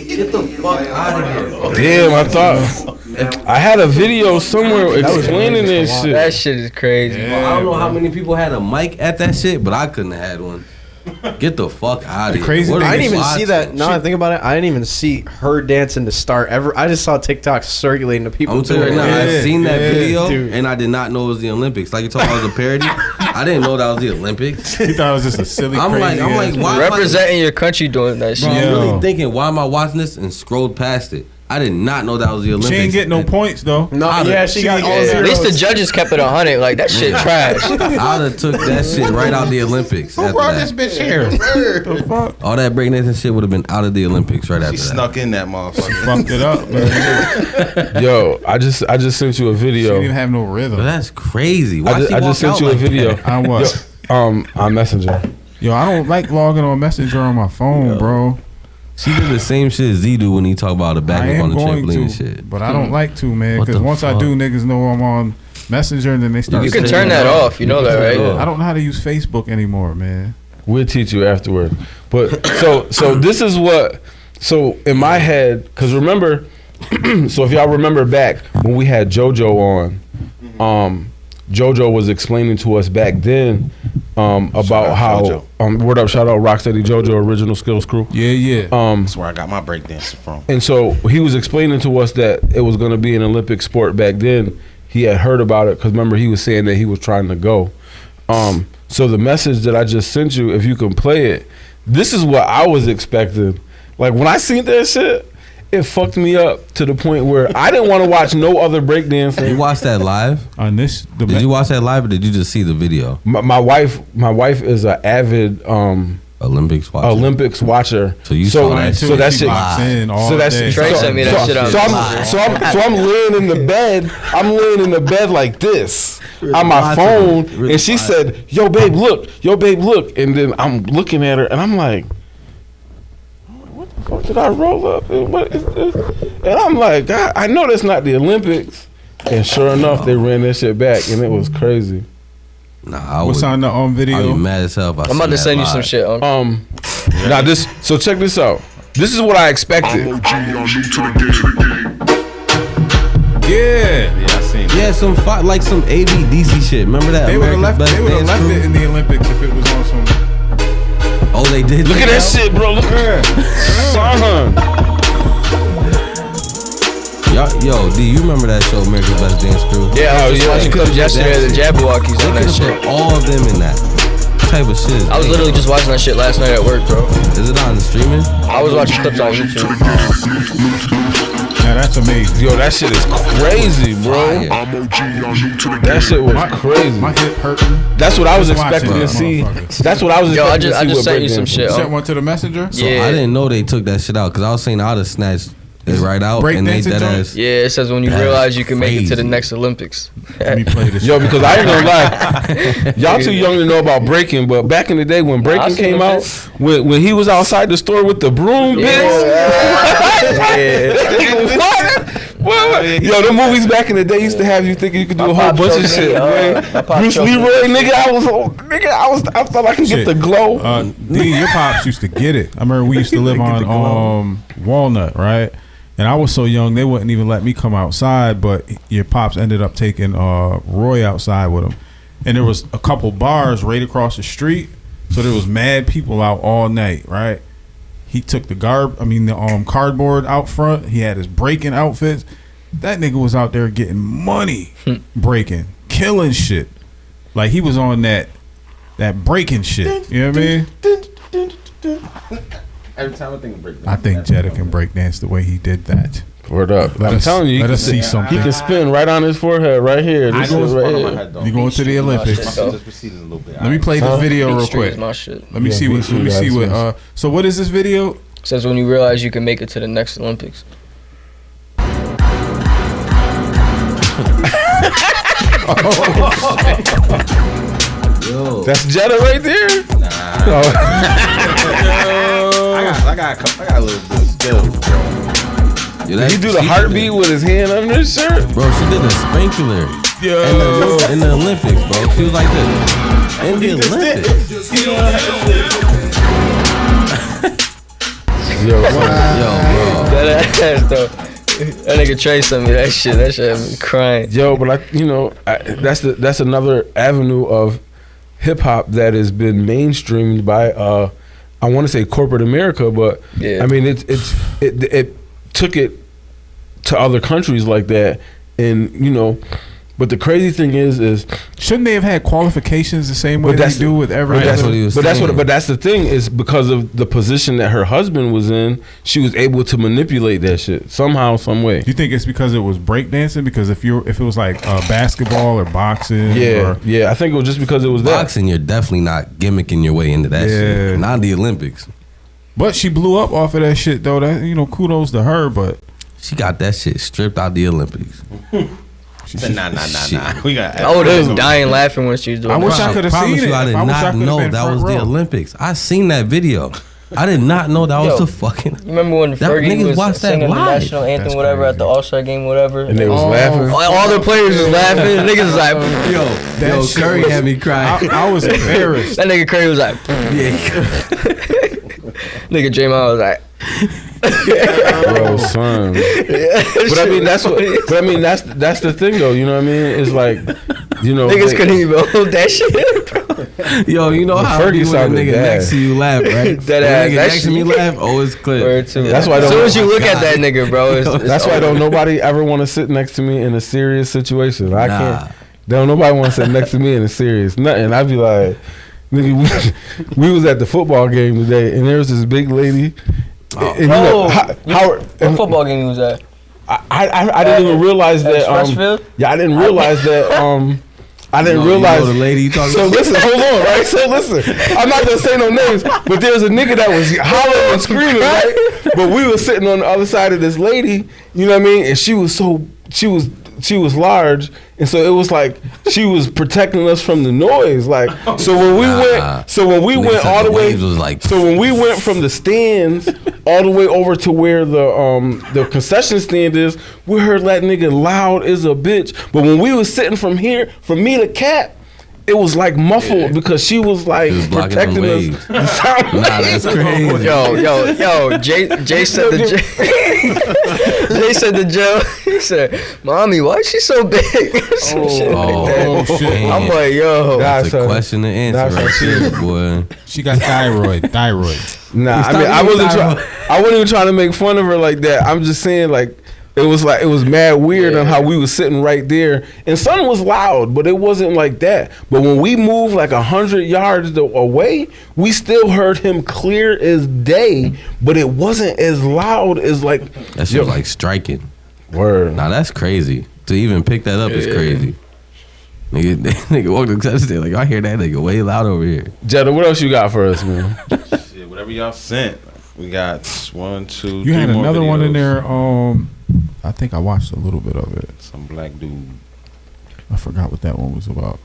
Get the fuck out of here. Damn, I thought I had a video somewhere explaining this shit. That shit is crazy. Well, I don't know how many people had a mic at that shit, but I couldn't have had one. Get the fuck out of here. Crazy I didn't even watching? see that. Now I think about it, I didn't even see her dancing to start ever. I just saw TikTok circulating to people. I'm telling you right now, Yeah, I seen that video dude. and I did not know it was the Olympics. Like you told me it was a parody. I didn't know that was the Olympics. You thought it was just a silly. I'm like, why am I- Representing your country doing that shit. Bro, I'm Yo. really thinking, why am I watching this and scrolled past it? I did not know that was the Olympics. She ain't get no points though. No, yeah, she got all At zeros. least the judges kept it 100. Like that shit trash. I'd have took that shit right out the Olympics. Who after brought that. this bitch here? The fuck? All that breakdancing shit would have been out of the Olympics right after She that. snuck in that motherfucker. Fucked it up, man. Yo, I just sent you a She video. didn't even have no rhythm. But that's crazy. Why I just sent you a video. On what? On Messenger. Yo, I don't like logging on Messenger on my phone, bro. She did the same shit Z do when he talk about the back I up on am the going trampoline to, and shit. but I don't like to, man. What Because the once I fuck? do, niggas know I'm on Messenger, and then they start. You can saying turn that off. You know that, right? I don't know how to use Facebook anymore, man. We'll teach you afterward. But so this is what. So in my head, because remember, so if y'all remember back when we had JoJo on, JoJo was explaining to us back then about how word up, shout out Rocksteady JoJo Original Skills Crew. Yeah. That's where I got my breakdancing from. And so he was explaining to us that it was going to be an Olympic sport back then. He had heard about it because remember he was saying that he was trying to go. So the message that I just sent you, if you can play it, this is what I was expecting. Like when I seen that shit, it fucked me up to the point where I didn't want to watch no other breakdancing. You watched that live? On this, Did you watch that live or did you just see the video? My wife is an avid Olympics watcher. So you saw that so that shit. So that's Trey sent me that shit on. So I'm laying in the bed. I'm laying in the bed like this on my phone, and she said, "Yo, babe, look. Yo, babe, look." And then I'm looking at her, and I'm like, "What the fuck did I roll up? What is this?" And I'm like, God, I know that's not the Olympics. And sure enough, they ran that shit back, and it was crazy. Nah, what's on the video? I'd be mad as hell if I'm about to send you some shit. Now this. So check this out. This is what I expected. Yeah, I seen it. Yeah, some like some ABDC shit. Remember that? they would have America's left. Best They would have Dance left Crew? it in the Olympics if it was on some. Oh, they did. Look at that shit, bro. Look at that. Yo, D, you remember that show, America's Best Dance Crew? Yeah, I was just watching clips yesterday of the Jabberwockies They on that could've shit. put all of them in that type of shit. I was literally just watching that shit last night at work, bro. Is it on the streaming? I was watching clips on YouTube. Yeah, that's amazing. Yo, that shit is crazy, bro. That shit was crazy. My hip hurting. That's what I was Watching expecting to that see. motherfucker. That's what I was Yo, I expecting to see. just with sent you some breakdancing. shit. You sent one to the messenger. So Yeah. I didn't know they took that shit out because I was saying I'd have snatched it right out and they Breakdancing dead joint? ass. Yeah, it says when you That's realize you can make it to the crazy. next Olympics. Let me play this. Yo, because I ain't gonna lie, y'all too young to know about breaking, but back in the day when breaking I seen came them out, when he was outside the store with the broom, What? Yo, the movies back in the day used to have you thinking you could do a whole bunch of shit. Man. Bruce Leroy, nigga, I thought I could get the glow. D, your pops used to get it. I remember we used to live on Walnut, right? And I was so young they wouldn't even let me come outside. But your pops ended up taking Roy outside with him, and there was a couple bars right across the street. So there was mad people out all night, right? He took the cardboard out front. He had his breaking outfits. That nigga was out there getting money, breaking, killing shit. Like he was on that breaking shit. You know what I mean? Every time I think of breakdance, I think Jetta can break dance the way he did that. Word up. Let I'm us- telling you, let he us can- see something. He can spin right on his forehead, right here. This is right here. You going to the Olympics? Just proceeding a little bit. Let me play this video real Street is quick. my shit. Let me see what. Let me see what. So what is this video? It says when you realize you can make it to the next Olympics. Yo. That's Jetta right there. I got a little bit of skill, bro. Yo, He do the heartbeat with his hand under his shirt. Bro, she did a sprinkler in the Olympics, bro. She was like this. In the Olympics. Yo, Yo, bro. That ass though. That nigga Trey sent me that shit. That shit had me crying. Yo, but that's another avenue of hip hop that has been mainstreamed by I want to say corporate America, but Yeah. I mean it took it to other countries like that, and but the crazy thing is Shouldn't they have had qualifications the same way they do with every? Right, that's what he was saying. But that's the thing is because of the position that her husband was in, she was able to manipulate that shit somehow, some way. Do you think it's because it was breakdancing? Because if it was like basketball or boxing, Yeah, I think it was just because it was that. Boxing, you're definitely not gimmicking your way into that shit. Not the Olympics. But she blew up off of that shit though. That kudos to her. But She got that shit stripped out the Olympics. said, nah. We got. I would have dying laughing when she was doing. I wish I could have seen it. I did not know that was the Olympics. I seen that video. I did not know that was the fucking. You remember when Fergie was singing the national anthem, whatever, at the All-Star game, whatever, and they was laughing. All the players was laughing. Niggas was like, yo, Curry had me crying. I was embarrassed. That nigga Curry was like, nigga Draymond was like. Bro, son. But I mean that's that's the thing though. You know what I mean? It's like, you know, niggas couldn't even hold that shit. Yo, you know how Fergie when a nigga next to you laugh, right? That nigga next to me laugh, it's clear. That's why. As soon as you look at that nigga, bro, it's that's why don't nobody ever want to sit next to me in a serious situation. I can't. Don't nobody want to sit next to me in a serious nothing. I'd be like, nigga, we was at the football game today, and there was this big lady. And you know, what football game was that? I didn't even realize that. Yeah, I didn't realize that. I didn't realize the lady you talking so about. Listen, hold on, right? So listen, I'm not gonna say no names, but there was a nigga that was hollering and screaming, right? But we were sitting on the other side of this lady, you know what I mean? And she was large, and so it was like she was protecting us from the noise. Like, so when we went all the way, so when we went from the stands all the way over to where the concession stand is, we heard that nigga loud as a bitch. But when we was sitting from here, from me to Cat, it was like muffled because she was like protecting us. That's crazy. Yo, Jay said Jay said to Joe, he said, "Mommy, why is she so big?" Shit. I'm like, yo, that's a question to answer right there, boy. She got thyroid. Nah, I mean, I wasn't even trying to make fun of her like that. I'm just saying, like, it was mad weird on how we was sitting right there, and son was loud, but it wasn't like that. But when we moved like 100 yards away, we still heard him clear as day, but it wasn't as loud as like that shit was like striking. Word. Nah, that's crazy. To even pick that up is crazy. Nigga walked the touchdown like I hear that nigga way loud over here. Jetta, what else you got for us, man? Shit, whatever y'all sent. We got 1, 2, You 3 had more another videos. one in there. I think I watched a little bit of it. Some black dude. I forgot what that one was about.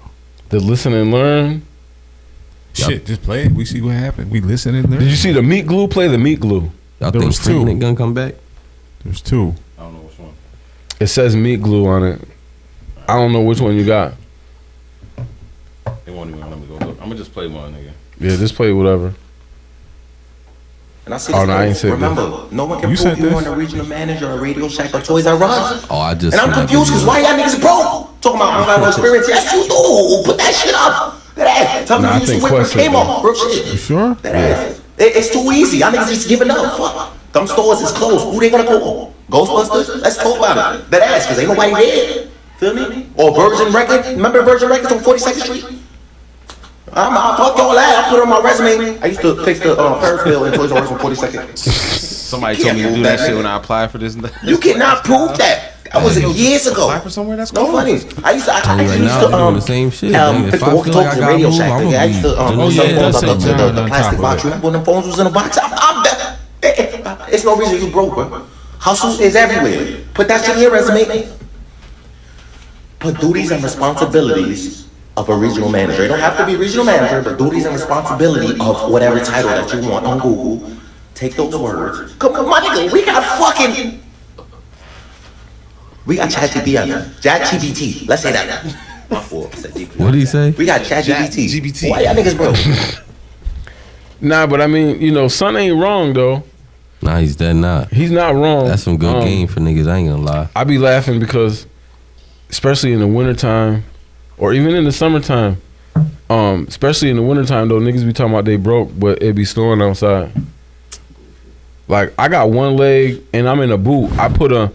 The listen and learn. Shit, just play it. We see what happened. We listen and learn. Did you see the meat glue? Play the meat glue. Y'all There think was two. Freaknik gonna come back? There's two. I don't know which one. It says meat glue on it. I don't know which one you got. They won't even let me go look. I'm gonna just play one, nigga. Yeah, just play whatever. And I see Oh, no, I ain't said remember, no one can You prove said you this? weren't a regional manager or a Radio Shack or Toys R Us. Oh, I just. And I'm confused because why y'all niggas broke? Talking about online experience. Yes, you do. Put that shit up. That ass. Tell me Nah, I you used think to whip Quest came said up. Real shit. You sure? That ass. It's too easy. Y'all niggas just giving up. Fuck. Them stores is closed. Who they gonna call? Ghostbusters? Let's talk about it. That ass, because ain't nobody there. Feel me? Or Virgin Records. Remember Virgin Records on 42nd Street? I'll fuck y'all that. I'll put it on my resume. I used to fix the Ferris wheel in Toys R Us on 42nd. Somebody told me to do that shit when I applied for this. You cannot prove that. That was years ago. Apply for somewhere that's No funny. I used to Right now, I'm doing the same shit. Nigga. pick If the I walkie feel like I talkies in gotta Radio move, Shack. I'm Nigga, I used to gonna Oh, put yeah, some it phones does up say to nine the on plastic top box. of You remember when the phones was in a box? It's no reason you broke, bro. Hustle is everywhere. Put that shit in your resume. Put duties and responsibilities of a regional manager. You don't have to be regional manager, but duties and responsibility of whatever title that you want on Google. Take those words. Come on, my nigga, we got ChatGPT. Let's say that. What did he say? We got ChatGPT. Why y'all niggas broke? Nah, but I mean, you know, son ain't wrong though. Nah, he's dead not. He's not wrong. That's some good game for niggas. I ain't gonna lie. I be laughing because, especially in the wintertime, or even in the summertime, especially in the wintertime though, niggas be talking about they broke, but it be snowing outside. Like, I got one leg and I'm in a boot. I put a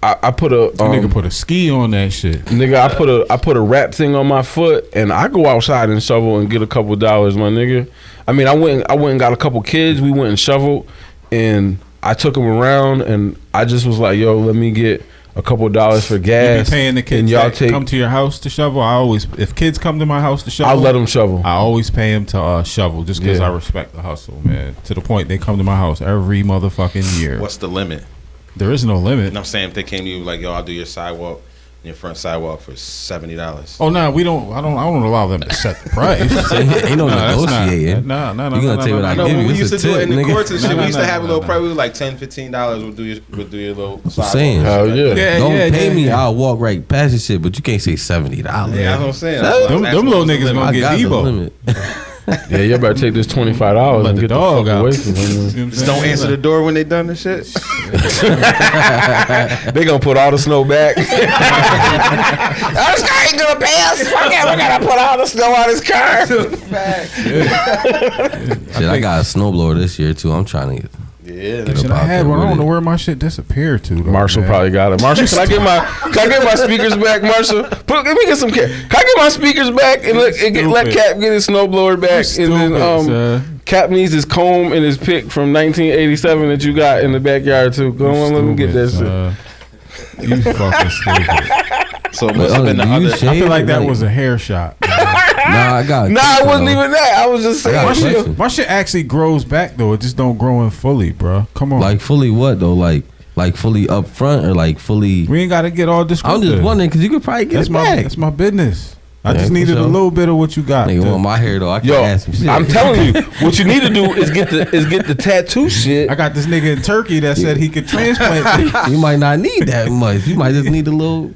nigga put a ski on that shit. Nigga, I put a wrap thing on my foot and I go outside and shovel and get a couple dollars, my nigga. I mean, I went and got a couple kids. We went and shoveled and I took them around and I just was like, yo, let me get a couple dollars for gas. You be paying the kids and y'all come to your house to shovel? If kids come to my house to shovel, I'll let them shovel. I always pay them to shovel just because Yeah. I respect the hustle, man. To the point they come to my house every motherfucking year. What's the limit? There is no limit. And I'm saying if they came to you like, yo, I'll do your sidewalk your front sidewalk for $70. Oh no, we don't. I don't allow them to set the price. Ain't no negotiating. No. You gonna take what I No, give when you? we used to do it in the courts and shit. We used to have a little no. price. We was like $10-$15. We'll do your little sidewalk. Saying. Hell yeah. Don't pay me. I'll walk right past your shit, but you can't say $70. Yeah, that's what I'm saying. Them little niggas gonna I get got the Debo. limit. Yeah, you better take this $25 Let and the get the dog fuck out. away from him. Just don't answer the door when they done the shit. They gonna put all the snow back. This guy ain't gonna pay us. Fuck it, we gotta put all the snow on his car. Shit, I got a snowblower this year too. I'm trying to get. Yeah, Shit, I had one. I don't know where my shit disappeared to. Though, Marshall man. probably got it. Marshall, can I get my speakers back, Marshall? Let me get some. Can I get my speakers back and let Cap get his snowblower back? And then Cap needs his comb and his pick from 1987 that you got in the backyard too. Go on, let me get that shit. You fucking stupid. So it must have been the other. I feel like that was a hair shot. Nah, I got. Nah, it wasn't even that. I was just saying. My shit actually grows back though. It just don't grow in fully, bro. Come on. Like fully what though? Like fully up front or like fully? We ain't got to get all descriptive. I'm just wondering because you could probably get it back. That's my business. I Yeah, just for needed sure. a little bit of what you got. Nigga want my hair though. I can ask him shit. I'm telling you, what you need to do is get the tattoo shit. I got this nigga in Turkey that said he could transplant me. You might not need that much. You might just need a little.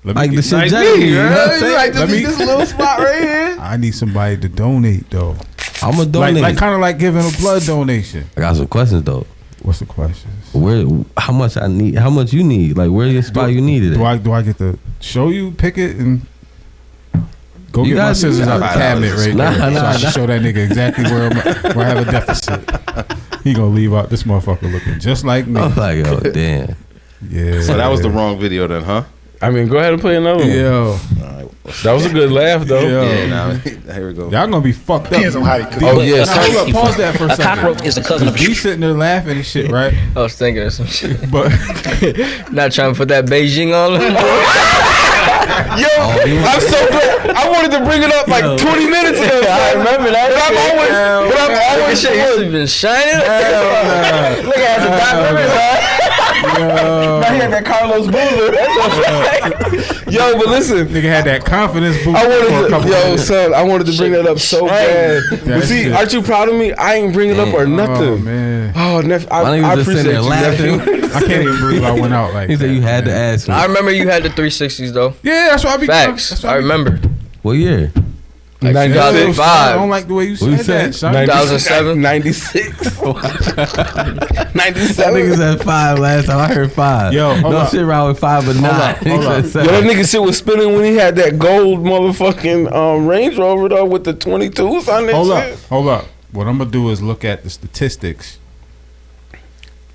Like the shit like Jay me, need, you know what I'm right? saying? Like this little spot right here. I need somebody to donate though. I'm gonna donate. Like kind of like giving a blood donation. I got some questions though. What's the questions? Where? How much I need? How much you need? Like where your spot you needed it? Do I get to show you, pick it, and go You get my gotta- scissors out the $5 cabinet right Nah, there? So nah, I can show that nigga exactly where I have a deficit. He gonna leave out this motherfucker looking just like me. I'm like, oh damn. Yeah. So that was the wrong video then, huh? I mean, go ahead and play another one. Yo. That was a good laugh though. Yo. Yeah, now here we go. Y'all gonna be fucked up. Depends on how you cook. Oh yeah, Hold up, pause that for a second. cockroach is a cousin of a You sitting there laughing and shit, right? I was thinking of some shit. But Not trying to put that Beijing on him. Yo, I'm so glad. I wanted to bring it up like 20 minutes ago. I remember that. But I'm always Shit used to been shining. Look at the Now he had that Carlos Boozer. Yo, but listen. nigga had that confidence boost I for a wanted couple to, yo, minutes. son, I wanted to bring that up so bad. But see, shit. aren't you proud of me? I ain't bring it up or Oh nothing. man, Oh, My I nigga just appreciate sitting you, there laughing. nephew. I can't even believe I went out like He that. said you had to man. ask me. I remember you had the 360s though. Yeah, that's why I be Facts. that's why I be- remember. What year? Like 96. 2005. I don't like the way you What you said that. said? Son. 2007. 96. I 97. think it said 5 last time. I heard 5. Yo, hold no up. shit around with 5 but 9. up, hold up. Yo, that nigga shit was spinning when he had that gold motherfucking Range Rover though with the 22s on that shit. Hold up. What I'm gonna do is look at the statistics.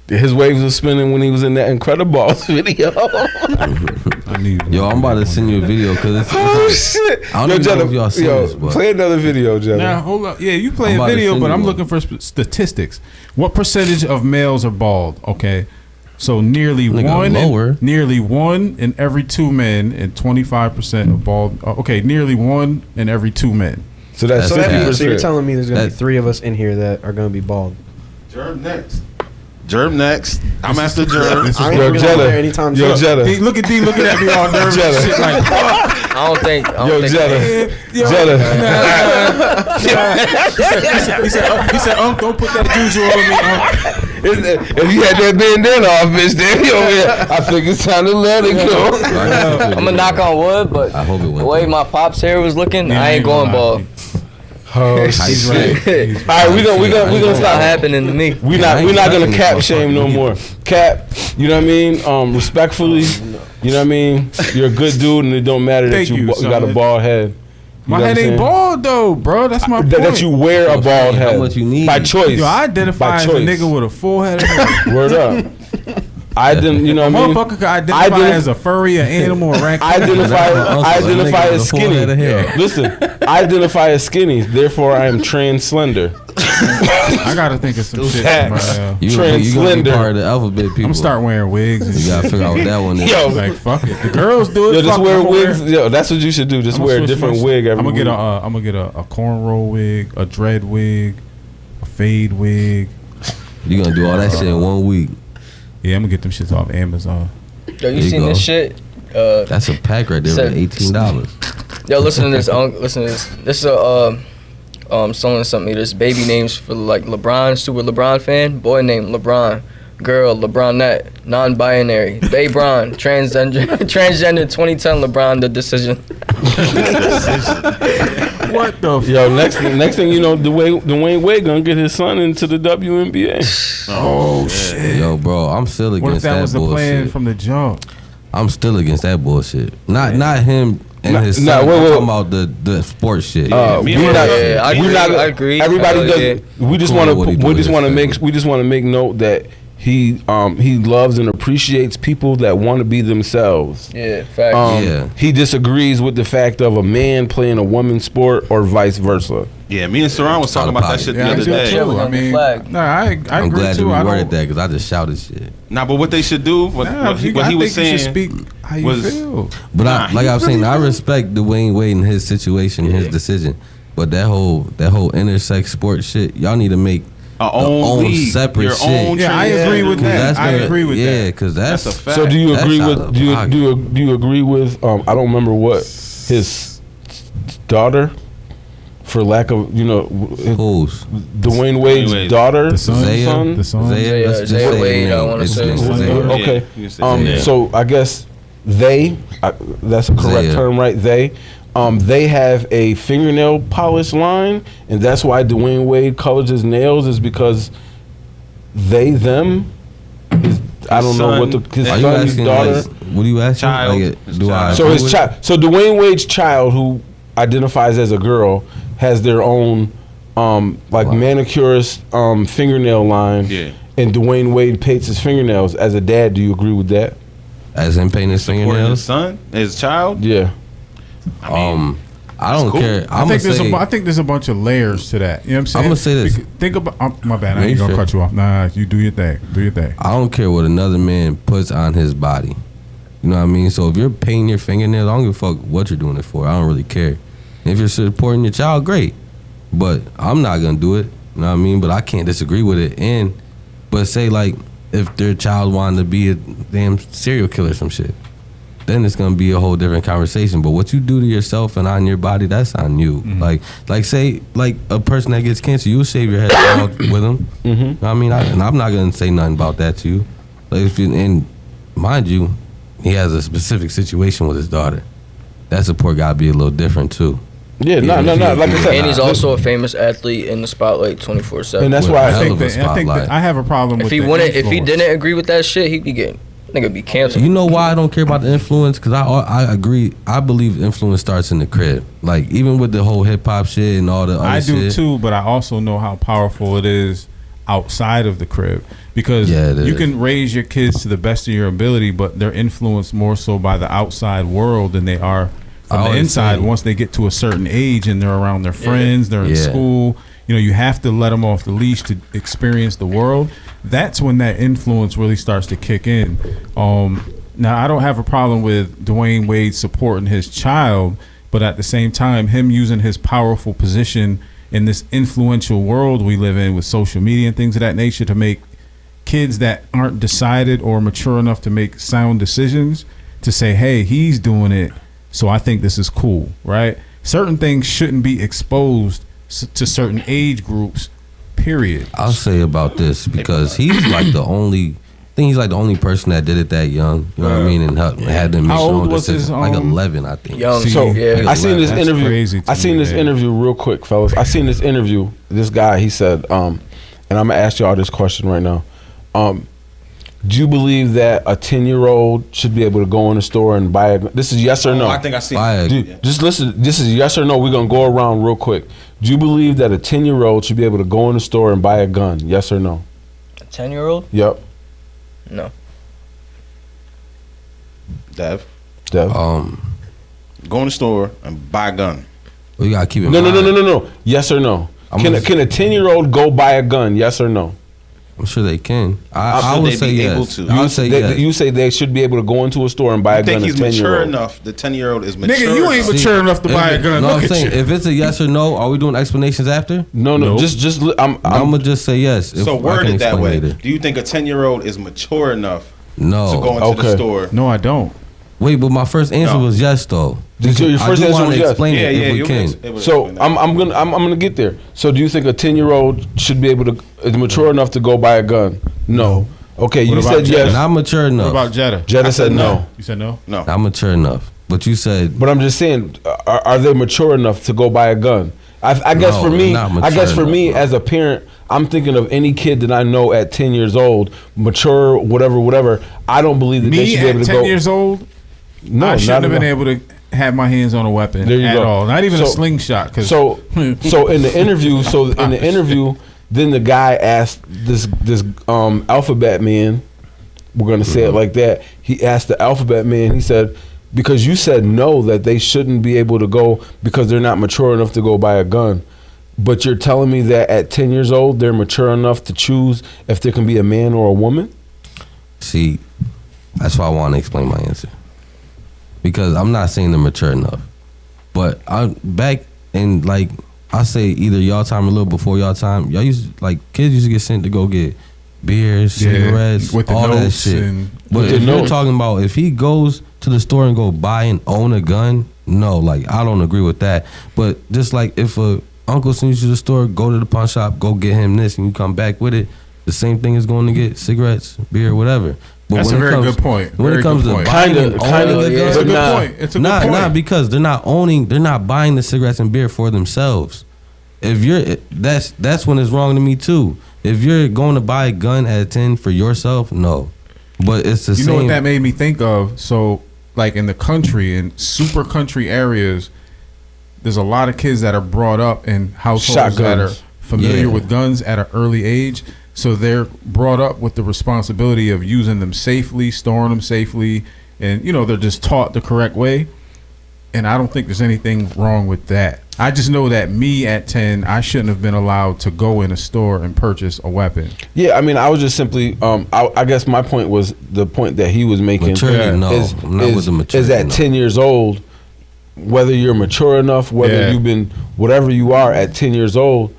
His waves was spinning when he was in that Incredibles video. I need. Yo, I'm about to send you a video because it's Oh shit! I don't even know if y'all seen this, but play another video, Jenna. Now hold up. Yeah, you play I'm a about to video, send but you I'm one. looking for statistics. What percentage of males are bald? Okay, so nearly Nigga, lower. nearly 1 in every 2 men, and 25% of bald. Okay, nearly 1 in every 2 men. So that's That's bad. So you're 50%. telling me there's gonna be That- 3 of us in here that are gonna be bald? Germ next. Germ next. I'm after Germ. This is I ain't Yo, gonna Jetta. go there anytime Yo, soon. Jetta. D, look at D looking at me all nervous. Jetta. and shit like, fuck. I don't think. Yo, Jetta. Jetta. He said, don't put that juju on me. If you had that bandana off, bitch, then you over here. I think it's time to let it go. I'm gonna knock on wood, but I hope it the went way through. my pop's hair was looking, Yeah, I ain't going gonna bald. lie. Oh He's shit! right. He's All right, we gonna It's stop. not happening to me. We I ain't not gonna touching cap this shame no motherfucker. more. Cap, you know what I mean? Respectfully, you know what I mean? You're a good dude, and it don't matter that Thank you, you got a son. bald head. You My know head what I'm ain't saying? bald though, bro. That's my point. That you wear a Oh, bald how head. much you need. By choice. Yo, I identify By as a choice. nigga with a full head of hair. Word up. I didn't, you know what I mean? Motherfucker could identify as a furry, an animal, a raccoon. I identify Nigga as with a full head of skinny. hair. Listen, I identify as skinny, therefore I am trans slender. I gotta think of some shit. Facts. You gonna be Translender. part of the alphabet people. I'm gonna start wearing wigs. And You gotta figure out what that one is. Yo, like fuck it. The girls do it. Yo, just fuck wear it. I'ma wigs. Yo, that's what you should do. Just I'ma wear a switch different my- wig every I'm week. gonna get a cornrow wig, a dread wig, a fade wig. You gonna do all that shit in 1 week. Yeah, I'm gonna get them shits off Amazon. Yo, There you you seen go. this shit? That's a pack right there said- for $18. Yo, listen to this. Listen to this. This is a someone sent me this baby names for like LeBron, super LeBron fan. Boy named LeBron. Girl, LeBronette. Non-binary. Baybron. Transgender 2010 LeBron, the decision. What the? Yo, next thing you know, Dwayne Wade gonna get his son into the WNBA. Oh shit. Yo, bro, I'm still What if against that that was the plan bullshit. from the jump? I'm still against that bullshit. Not him and his Nah, son. wait, I'm wait. talking about the sports shit. I agree. Everybody Hell does. yeah. We just Cool want with what he to. do We with just his want to make. family. We just want to make note that he loves and appreciates people that want to be themselves. Yeah, fact. Yeah. He disagrees with the fact of a man playing a woman's sport or vice versa. Yeah, me and Saran was talking about that shit the Yeah, I other do day. too. Yeah, I mean, flag. nah, I I'm agree glad too. you I reworded don't. that because I just shouted shit. Nah, but what they should do, what Nah, he I was think you should saying, speak how you was- feel. But Nah, I, like he I was saying, really I did. respect Dwayne Wade and his situation, his decision. But that whole intersex sports shit, y'all need to make Our the own league, separate your shit. own Yeah, I agree with that. I agree with yeah, that. because That's that's a fact. So do you That's agree out with? of Do you pocket. do you agree with? I don't remember what his daughter, for lack of Who's Dwayne Wade's Wade. daughter, The son. Zaya? The song. Zaya? Let's just Zaya say Wade, the I name. wanna It's say. named Zaya. Zaya. Yeah, Okay. you can say Zaya. So I guess that's a correct Zaya. term, right? They have a fingernail polish line, and that's why Dwayne Wade colors his nails is because them. I don't know what his Are you son, his asking? daughter. Like, what are you asking? Child. Like, His do I? child. So agree his with child. So Dwayne Wade's child, who identifies as a girl, has their own manicurist fingernail line. Yeah. And Dwayne Wade paints his fingernails. As a dad, do you agree with that? it? As him painting his Supporting his fingernails? son, his child. Yeah. I mean, I don't cool. care. I think there's a bunch of layers to that. You know what I'm saying? I'ma say this. Think about my bad. I Yeah, ain't gonna sure. cut you off. Nah, you do your thing. Do your thing. I don't care what another man puts on his body. You know what I mean? So if you're painting your fingernails, I don't give a fuck what you're doing it for. I don't really care. If you're supporting your child, great. But I'm not gonna do it. You know what I mean? But I can't disagree with it. But say like if their child wanted to be a damn serial killer or some shit, then it's gonna be a whole different conversation. But what you do to yourself and on your body, that's on you. Like say like a person that gets cancer, you shave your head bald with them. Mm-hmm. I mean, and I'm not gonna say nothing about that to you. Like if you, and mind you, he has a specific situation with his daughter. That support gotta be a little different too. Yeah, no. Like I said, And he's also a famous athlete in the spotlight 24/7. and that's With why a I hell think of a I think spotlight. that I have a problem If with he the wouldn't, if he influence. didn't agree with that shit, he'd be getting nigga be canceled. You know why I don't care about the influence? Because I agree. I believe influence starts in the crib. Like even with the whole hip hop shit and all the other I do shit. too, but I also know how powerful it is outside of the crib because Yeah, it you is. can raise your kids to the best of your ability, but they're influenced more so by the outside world than they are I from the always inside. say- Once they get to a certain age and they're around their friends, they're in Yeah. school. You know, you have to let them off the leash to experience the world. That's when that influence really starts to kick in. Now, I don't have a problem with Dwayne Wade supporting his child, but at the same time, him using his powerful position in this influential world we live in with social media and things of that nature to make kids that aren't decided or mature enough to make sound decisions to say, hey, he's doing it, so I think this is cool, right? Certain things shouldn't be exposed to certain age groups, period. I'll say about this because he's like the only. I think he's like the only person that did it that young. You know what I mean? And had them make How their old own was his, decisions. Like 11, I think. Young. See, so. Yeah. I seen this That's crazy interview. to I seen me, this man. interview real quick, fellas. I seen this interview. This guy, he said, and I'm gonna ask y'all this question right now. Do you believe that a 10-year-old should be able to go in the store and buy a? This is yes or no. I think I see. Buy a- Dude, just listen. This is yes or no. We're gonna go around real quick. Do you believe that a 10-year-old should be able to go in the store and buy a gun? Yes or no? A 10-year-old? Yep. No. Dev, Dev. go in the store and buy a gun. Well, you gotta keep it. No. Yes or no? Can a 10-year-old go buy a gun? Yes or no? I'm sure they can. I Should would they say be able yes. to? I would say yes. You say they should be able to go into a store and buy a I think gun. he's a mature 10-year-old. enough. The 10-year-old is mature. Nigga, you ain't enough. mature enough to buy a gun. No, Look I'm at saying you. if it's a yes or no, are we doing explanations after? No. Nope. Just. I'm I'm gonna just say yes. If So I word can it that explain way. later. Do you think a 10-year-old is mature enough No. to go into the Okay. store? No, I don't. Wait, but my first answer was yes, though. Your first answer was yes. Explain it if we can. So I'm gonna get there. So do you think a 10-year-old should be able to is mature enough to go buy a gun? No. Okay, you said yes. Not mature enough. What about Jetta? Jetta said no. You said no? No. Not mature enough. But you said. But I'm just saying, are they mature enough to go buy a gun? I guess No, for me, not mature as a parent, I'm thinking of any kid that I know at 10 years old, mature, whatever. I don't believe that they should be able to go. 10 years old, No, I shouldn't have been able. able to have my hands on a weapon There you at go. all. Not even a So- slingshot. Cause So in the interview, then the guy asked this alphabet man. We're gonna say it like that. He asked the alphabet man. He said, "Because you said no, that they shouldn't be able to go because they're not mature enough to go buy a gun. But you're telling me that at 10 years old, they're mature enough to choose if there can be a man or a woman?" See, that's why I want to explain my answer. Because I'm not saying they're mature enough. But back in, like, I say either y'all time or a little before y'all time, y'all kids used to get sent to go get beers, cigarettes, with the all that notes shit. and- But With the if you're notes. talking about if he goes to the store and go buy and own a gun, no, like, I don't agree with that. But just like if a uncle sends you to the store, go to the pawn shop, go get him this, and you come back with it, the same thing as going to get cigarettes, beer, whatever. But That's a very good point. When Very it comes good to point. buying and Kinda, owning a yeah. gun, It's a good Nah. point. It's a good point. Not because they're not buying the cigarettes and beer for themselves. If you're that's when it's wrong to me too. If you're going to buy a gun at 10 for yourself, no. But it's the You same. know what that made me think of? So, like in the country, in super country areas, there's a lot of kids that are brought up in households that are Shotguns. familiar Yeah. with guns at an early age. So they're brought up with the responsibility of using them safely, storing them safely, and they're just taught the correct way. And I don't think there's anything wrong with that. I just know that me at 10, I shouldn't have been allowed to go in a store and purchase a weapon. Yeah, I mean, I was just simply. I guess my point was the point that he was making. Maturity, no. I'm not with the maturity, is at no. 10 years old, whether you're mature enough, whether Yeah. you've been whatever you are at 10 years old.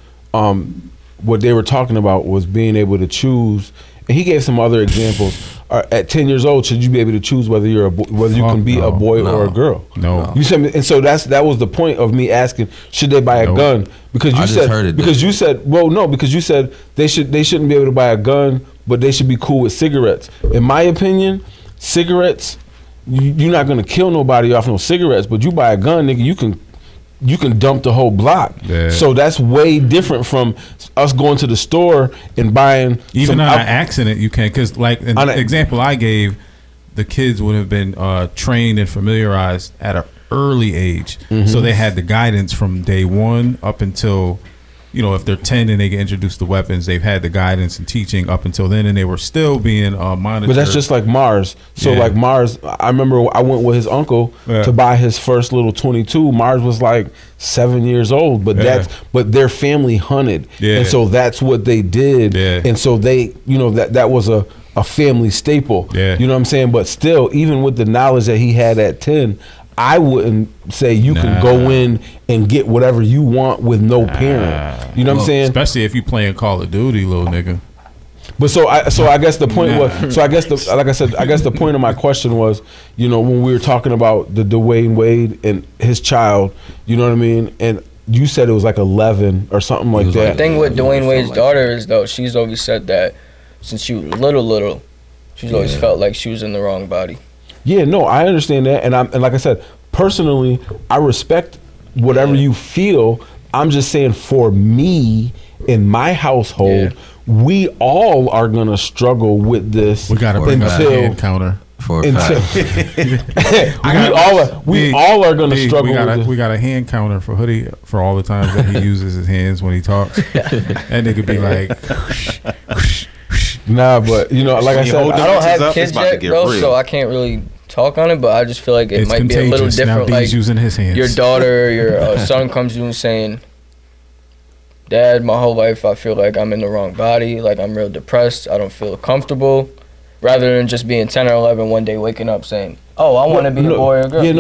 What they were talking about was being able to choose, and he gave some other examples. At 10 years old, should you be able to choose whether you can be a boy or a girl? No. You said, and so that was the point of me asking, should they buy a Nope. gun? Because you I just said heard it because you said because you said they shouldn't be able to buy a gun, but they should be cool with cigarettes. In my opinion, cigarettes, you're not gonna kill nobody off no cigarettes, but you buy a gun, nigga, you can dump the whole block. Yeah. So that's way different from us going to the store and buying Even some on an accident, you can, because like in the example I gave, the kids would have been trained and familiarized at an early age, so they had the guidance from day one up until, if they're 10 and they get introduced to weapons, they've had the guidance and teaching up until then, and they were still being monitored. But that's just like Mars. So Yeah. like Mars, I remember I went with his uncle to buy his first little 22. Mars was like 7 years old, but but their family hunted, and so that's what they did, and so they, that was a family staple. You know what I'm saying? But still, even with the knowledge that he had at 10, I wouldn't say you can go in and get whatever you want with no parent. You know what I'm saying? Especially if you playing Call of Duty, little nigga. But so I guess the point was, so I guess like I said, I guess the point of my question was, when we were talking about the Dwayne Wade and his child, you know what I mean? And you said it was like 11 or something like that. The thing with Dwayne Wade's daughter is, though, she's always said that since she was little, she's always felt like she was in the wrong body. Yeah, no, I understand that, and like I said, personally, I respect whatever you feel. I'm just saying, for me, in my household, we all are gonna struggle with this. We gotta bring up a hand counter. For a fact. we all are gonna struggle with this. We got a hand counter for Hoodie for all the times that he uses his hands when he talks. That nigga be like, nah, but like I said, I don't have kids yet, bro, so I can't really talk on it, but I just feel like it might be a little different. Now D's using his hands. Your daughter, your son comes to you and saying, "Dad, my whole life I feel like I'm in the wrong body, like I'm real depressed, I don't feel comfortable," rather than just being 10 or 11 one day waking up saying, "Oh, I want to be a boy or a girl." Yeah,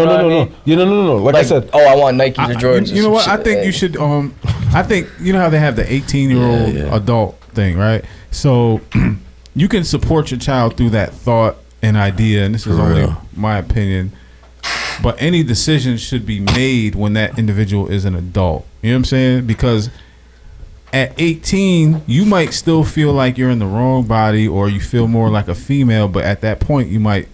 no. Like I said, "Oh, I want Nikes or Jordans." You know what? I think you should. I think how they have the 18-year-old adult thing, right? So you can support your child through that thought an idea, and this is For only real. my opinion, but any decision should be made when that individual is an adult. You know what I'm saying? Because at 18, you might still feel like you're in the wrong body, or you feel more like a female, but at that point, you might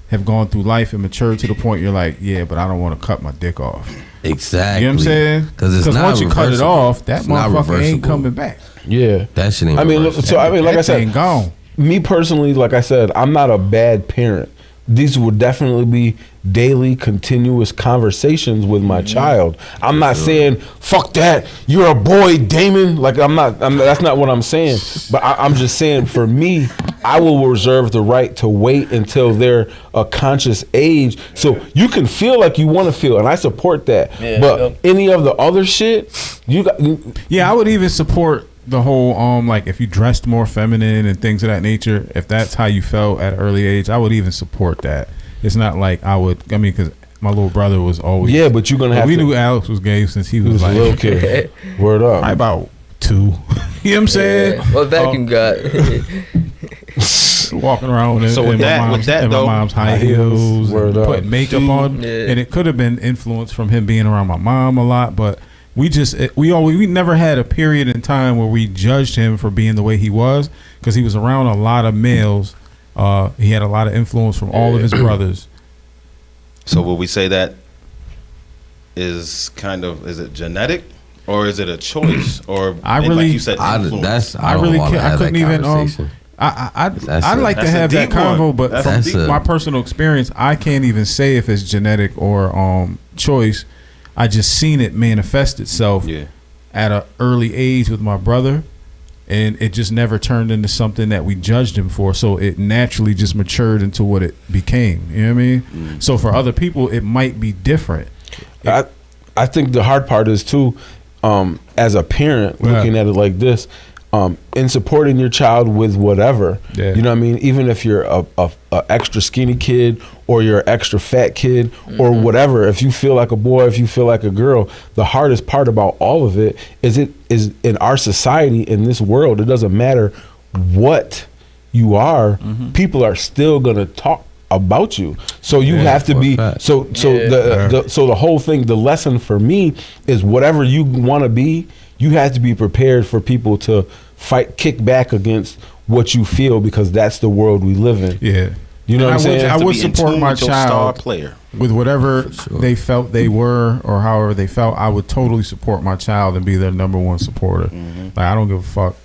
have gone through life and matured to the point you're like, yeah, but I don't want to cut my dick off. Exactly. You know what I'm saying? Because it's not once you cut it reversible. off, that It's not motherfucker ain't reversible. coming back. Yeah. That shit ain't I mean, reversible. so I mean, like I That said, thing gone. me personally, like I said, I'm not a bad parent. These would definitely be daily, continuous conversations with my child. I'm not saying fuck that. You're a boy, Damon. Like I'm not. That's not what I'm saying. But I'm just saying, for me, I will reserve the right to wait until they're a conscious age, so you can feel like you want to feel, and I support that. Yeah, but yep. any of the other shit, you got. Yeah, I would even support the whole like if you dressed more feminine and things of that nature. If that's how you felt at an early age, I would even support that. It's not like I mean, because my little brother was always But you're gonna have. we to, knew Alex was gay since he he was was a like little kid. Word up. probably about 2. You know what I'm saying? What vacuum got? Walking around So in with my that- mom's, with that in my though- mom's high High heels, heels, word and up. putting makeup on, Yeah. and it could have been influenced from him being around my mom a lot, but we never had a period in time where we judged him for being the way he was, because he was around a lot of males. He had a lot of influence from all of his brothers. So will we say that is it genetic, or is it a choice, or I and really- like you said, influence? I really wanna I have couldn't that even conversation. I'd That's like to a have that deep one. convo, but That's from a deep my one. personal experience, I can't even say if it's genetic or choice. I just seen it manifest itself Yeah. at an early age with my brother, and it just never turned into something that we judged him for. So it naturally just matured into what it became. You know what I mean? So for other people, it might be different. I think the hard part is too, as a parent, Yeah. looking at it like this, in supporting your child with whatever. Yeah. You know what I mean? Even if you're a extra skinny kid, or you're an extra fat kid, or whatever. If you feel like a boy, if you feel like a girl, the hardest part about all of it is in our society, in this world, it doesn't matter what you are, people are still gonna talk about you. So you have to for a be fact. so the whole thing, the lesson for me is whatever you want to be, you have to be prepared for people to kick back against what you feel, because that's the world we live in. Yeah. You know And what I'm saying? I To would be in support tune my with your star child player. with whatever For sure. they felt they were, or however they felt. I would totally support my child and be their number one supporter. Like, I don't give a fuck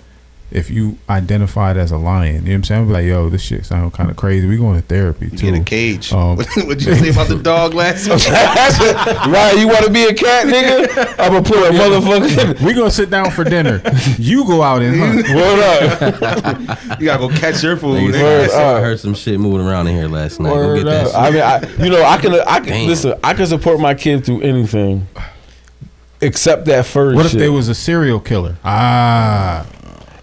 if you identified as a lion. You know what I'm saying? I'm like, yo, this shit sounds kind of crazy. We going to therapy too. Get a cage. What What'd you say about the dog last week? Right, you want to be a cat, nigga? I'm gonna put a motherfucker. We gonna sit down for dinner. You go out and hunt. Word up. You gotta go catch your food. Niggas, nigga. I heard some shit moving around in here last night. Go Word get that up. shit. I mean, I can Damn. listen. I can support my kid through anything, except that first. What if shit. they was a serial killer?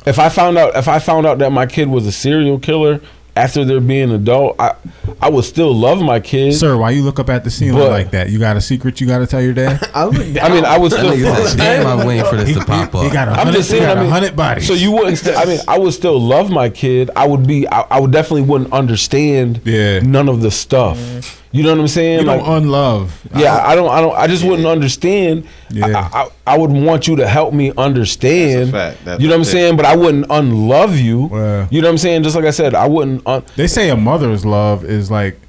If I found out that my kid was a serial killer after they're being adult, I would still love my kid. Sir, why you look up at the ceiling But- like that? You got a secret you got to tell your dad? I mean, I would That still. nigga said, damn, I'm waiting for this to pop up. He got I'm just saying. I mean, 100 bodies. So you wouldn't. I would still love my kid. I would be. I would definitely wouldn't understand. Yeah. None of the stuff. You know what I'm saying? You Like, don't unlove. yeah, I don't. I just wouldn't understand. Yeah. I would want you to help me understand. That's a fact. That's you know what I'm it. saying? But I wouldn't unlove you. Yeah. You know what I'm saying? Just like I said, I wouldn't. They say a mother's love is like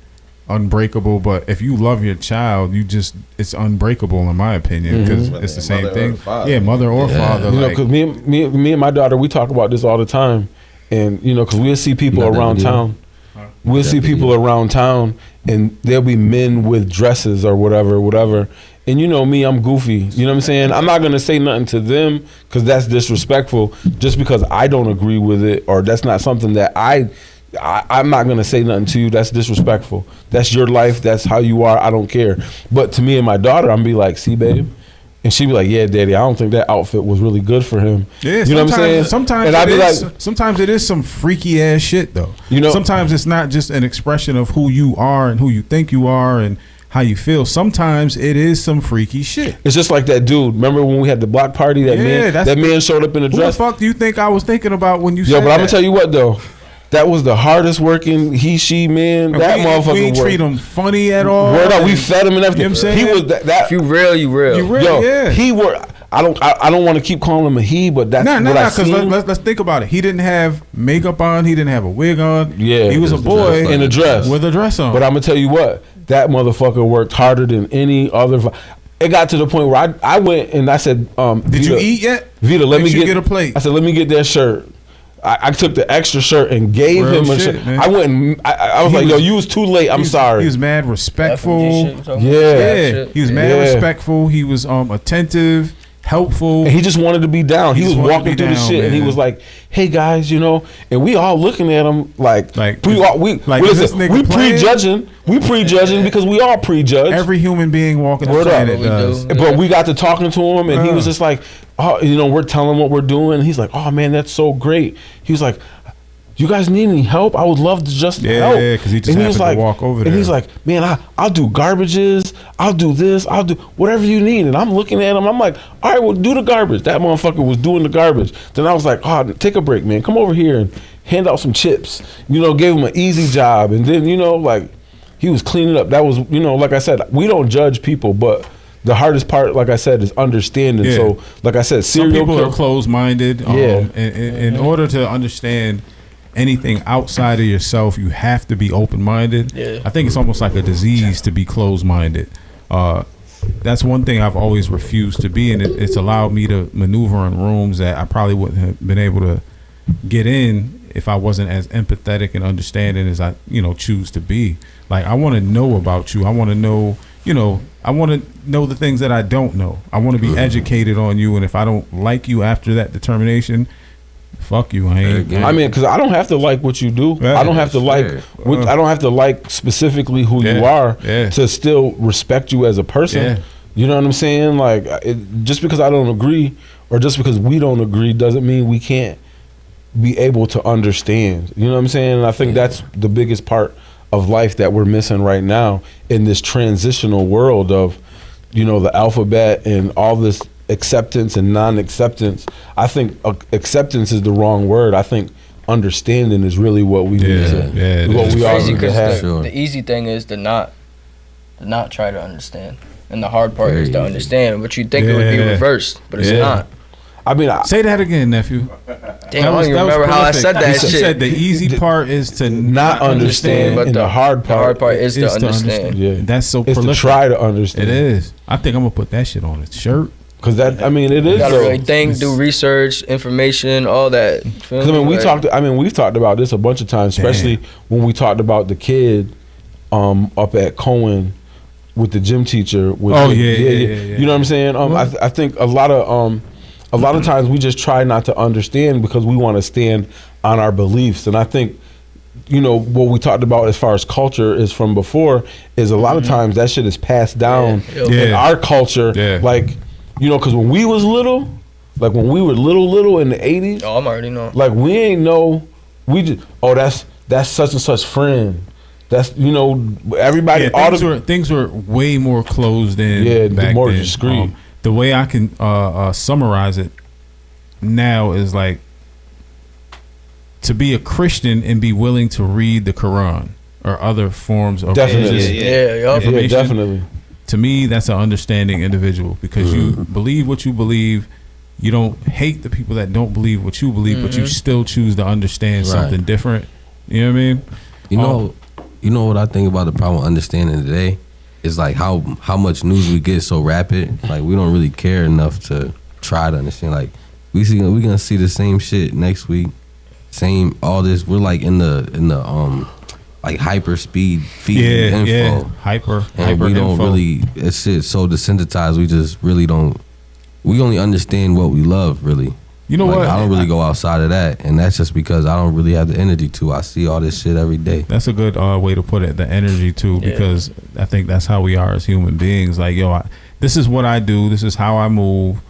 unbreakable, but if you love your child, it's unbreakable in my opinion, because Whether it's the it's same mother or thing. father. Yeah, mother or father. You know, like, because me and my daughter, we talk about this all the time, and you know, because we'll see people Not that around video. town. We'll see people around town, and there'll be men with dresses or whatever. And you know me, I'm goofy. You know what I'm saying? I'm not gonna say nothing to them because that's disrespectful. Just because I don't agree with it, or that's not something that I'm not gonna say nothing to you. That's disrespectful. That's your life. That's how you are. I don't care. But to me and my daughter, I'm be like, see, babe. And she'd be like, yeah, daddy, I don't think that outfit was really good for him. yeah, you know what I'm saying? Sometimes and I'd be like, sometimes it is some freaky ass shit though. You know- sometimes it's not just an expression of who you are and who you think you are and how you feel. Sometimes it is some freaky shit. it's just like that dude. Remember when we had the block party? That man showed up in a Who the dress. fuck do you think I was thinking about when you Yo, said but I'm that? gonna tell you what though. That was the hardest working she man. That motherfucker. We ain't treat him funny at all. Word up, we fed him and everything. You know what I'm saying? He was that. If you real, you real. You real, Yo, yeah. he were. I don't want to keep calling him a he, but that's what I because seen. let's think about it. He didn't have makeup on. He didn't have a wig on. Yeah, he was a boy in a dress with a dress on. But I'm gonna tell you what, that motherfucker worked harder than any other. It got to the point where I went and I said, "Did you eat yet, Vita? Let me get a plate." I said, "Let me get that shirt." I took the extra shirt and gave him a shirt. Man. I went and I was like, "Yo, you was too late. I'm sorry." He was mad respectful. Yeah, he was mad respectful. He was attentive, helpful. And he just wanted to be down. He was walking through the shit, man. and he was like, "Hey guys, you know," and we all looking at him like we prejudging. We prejudging because we all prejudge. Every human being walking the planet does. But we got to talking to him, and he was just like, "Oh, you know, we're telling him what we're doing." And he's like, "Oh man, that's so great." He was like, "You guys need any help? I would love to just help." Yeah, because he just happened to walk over there. And he's like, "Man, I'll do garbages. I'll do this. I'll do whatever you need." And I'm looking at him. I'm like, "All right, well, do the garbage." That motherfucker was doing the garbage. Then I was like, "Oh, take a break, man. Come over here and hand out some chips." You know, gave him an easy job. And then, you know, like, he was cleaning up. That was, you know, like I said, we don't judge people, but the hardest part, like I said, is understanding. Yeah. So, like I said, some people are closed-minded. Yeah. In order to understand anything outside of yourself, you have to be open-minded. Yeah. I think it's almost like a disease to be closed-minded. That's one thing I've always refused to be, and it's allowed me to maneuver in rooms that I probably wouldn't have been able to get in if I wasn't as empathetic and understanding as I, choose to be. Like, I want to know about you. I want to know, I want to know the things that I don't know. I want to be educated on you, and if I don't like you after that determination, fuck you. I mean, because I don't have to like what you do. I don't have to like. I don't have to like specifically who you are to still respect you as a person. Yeah. You know what I'm saying? Like, just because I don't agree, or just because we don't agree, doesn't mean we can't be able to understand. You know what I'm saying? And I think that's the biggest part of life that we're missing right now in this transitional world of, the alphabet and all this acceptance and non-acceptance. I think acceptance is the wrong word. I think understanding is really what we need to, what we all need to have. The easy thing is to not try to understand, and the hard part is to understand. But you think it would be reversed, but it's not. I mean, say that again, nephew. Damn, I don't even remember how I said that shit. He said the easy part is to not understand, but the hard part is to understand. Yeah, that's so prolific. It's to try to understand. It is. I think I'm gonna put that shit on a shirt. Cause it is. You gotta really think, do research, information, all that. Cause we've talked about this a bunch of times, especially when we talked about the kid, up at Cohen, with the gym teacher. You know what I'm saying? I think a lot of times we just try not to understand because we want to stand on our beliefs, and I think, what we talked about as far as culture is from before is a lot of times that shit is passed down in our culture, like. Because when we was little, like when we were little in the 80s. Oh, I'm already know. Like we ain't know, we just, that's such and such friend. That's, everybody. Things were way more closed in. Yeah, back more then. discreet. The way I can summarize it now is like to be a Christian and be willing to read the Quran or other forms of religious information. Yeah, definitely. To me, that's an understanding individual because you believe what you believe. You don't hate the people that don't believe what you believe, but you still choose to understand something different. You know what I mean? You know what I think about the problem with understanding today is like how much news we get so rapid. Like we don't really care enough to try to understand. Like we're gonna see the same shit next week. Same all this. We're like in the like hyper speed feeding info. Yeah, hyper we don't info. really. It's shit so desensitized. We just really don't. We only understand what we love, really. You know what? I don't really go outside of that, and that's just because I don't really have the energy to. I see all this shit every day. That's a good way to put it. The energy too, because I think that's how we are as human beings. Like, this is what I do. This is how I move.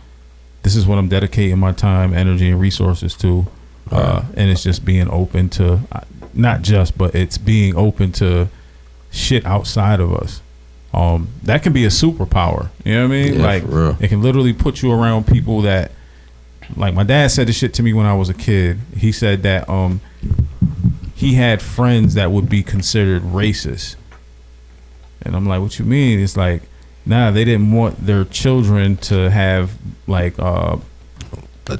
This is what I'm dedicating my time, energy, and resources to. And it's just being open to. Not just, but it's being open to shit outside of us. That can be a superpower. You know what I mean? Yeah, like for real. it can literally put you around people that, like my dad said this shit to me when I was a kid. He said that he had friends that would be considered racist. And I'm like, what you mean? It's like, nah, they didn't want their children to have like a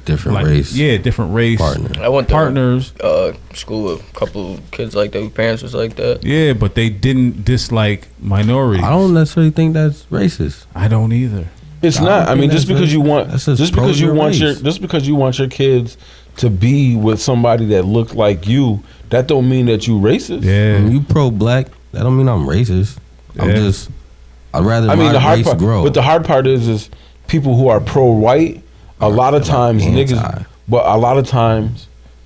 different race. Yeah, different race I went to partners. School with a couple of kids like that. Whose parents was like that. Yeah, but they didn't dislike minorities. I don't necessarily think that's racist. I don't either. It's not. I mean, just because you want your kids to be with somebody that look like you, that don't mean that you racist. Yeah, when you pro-black, that don't mean I'm racist. Yeah. I'd rather I mean, my the hard race part, grow. but the hard part is people who are pro-white. A lot of times,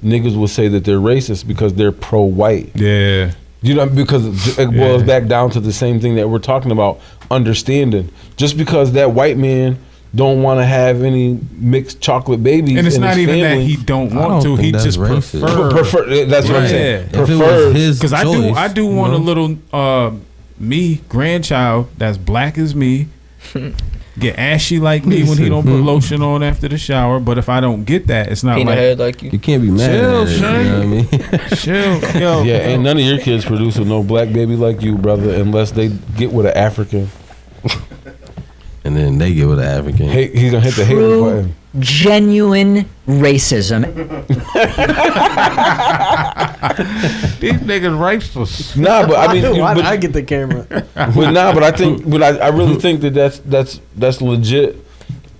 niggas will say that they're racist because they're pro-white. Yeah. You know, because it boils back down to the same thing that we're talking about, understanding. Just because that white man don't want to have any mixed chocolate babies, and it's in not his even family, that he don't want to. He just prefer. That's what I'm saying. Prefers, because I do want a little me grandchild that's black as me. Get ashy like me when he don't put lotion on after the shower. But if I don't get that, it's not Peanut like head like you. You can't be mad chill, at it, son. you know what I mean? Chill, yo. Yeah, ain't none of your kids producing no black baby like you, brother, unless they get with an African. And then they get with an African. Hey, he's gonna hit the hate True, button. genuine racism. These niggas racist. Nah, but I mean, Why but, did I get the camera? but I really think that that's legit.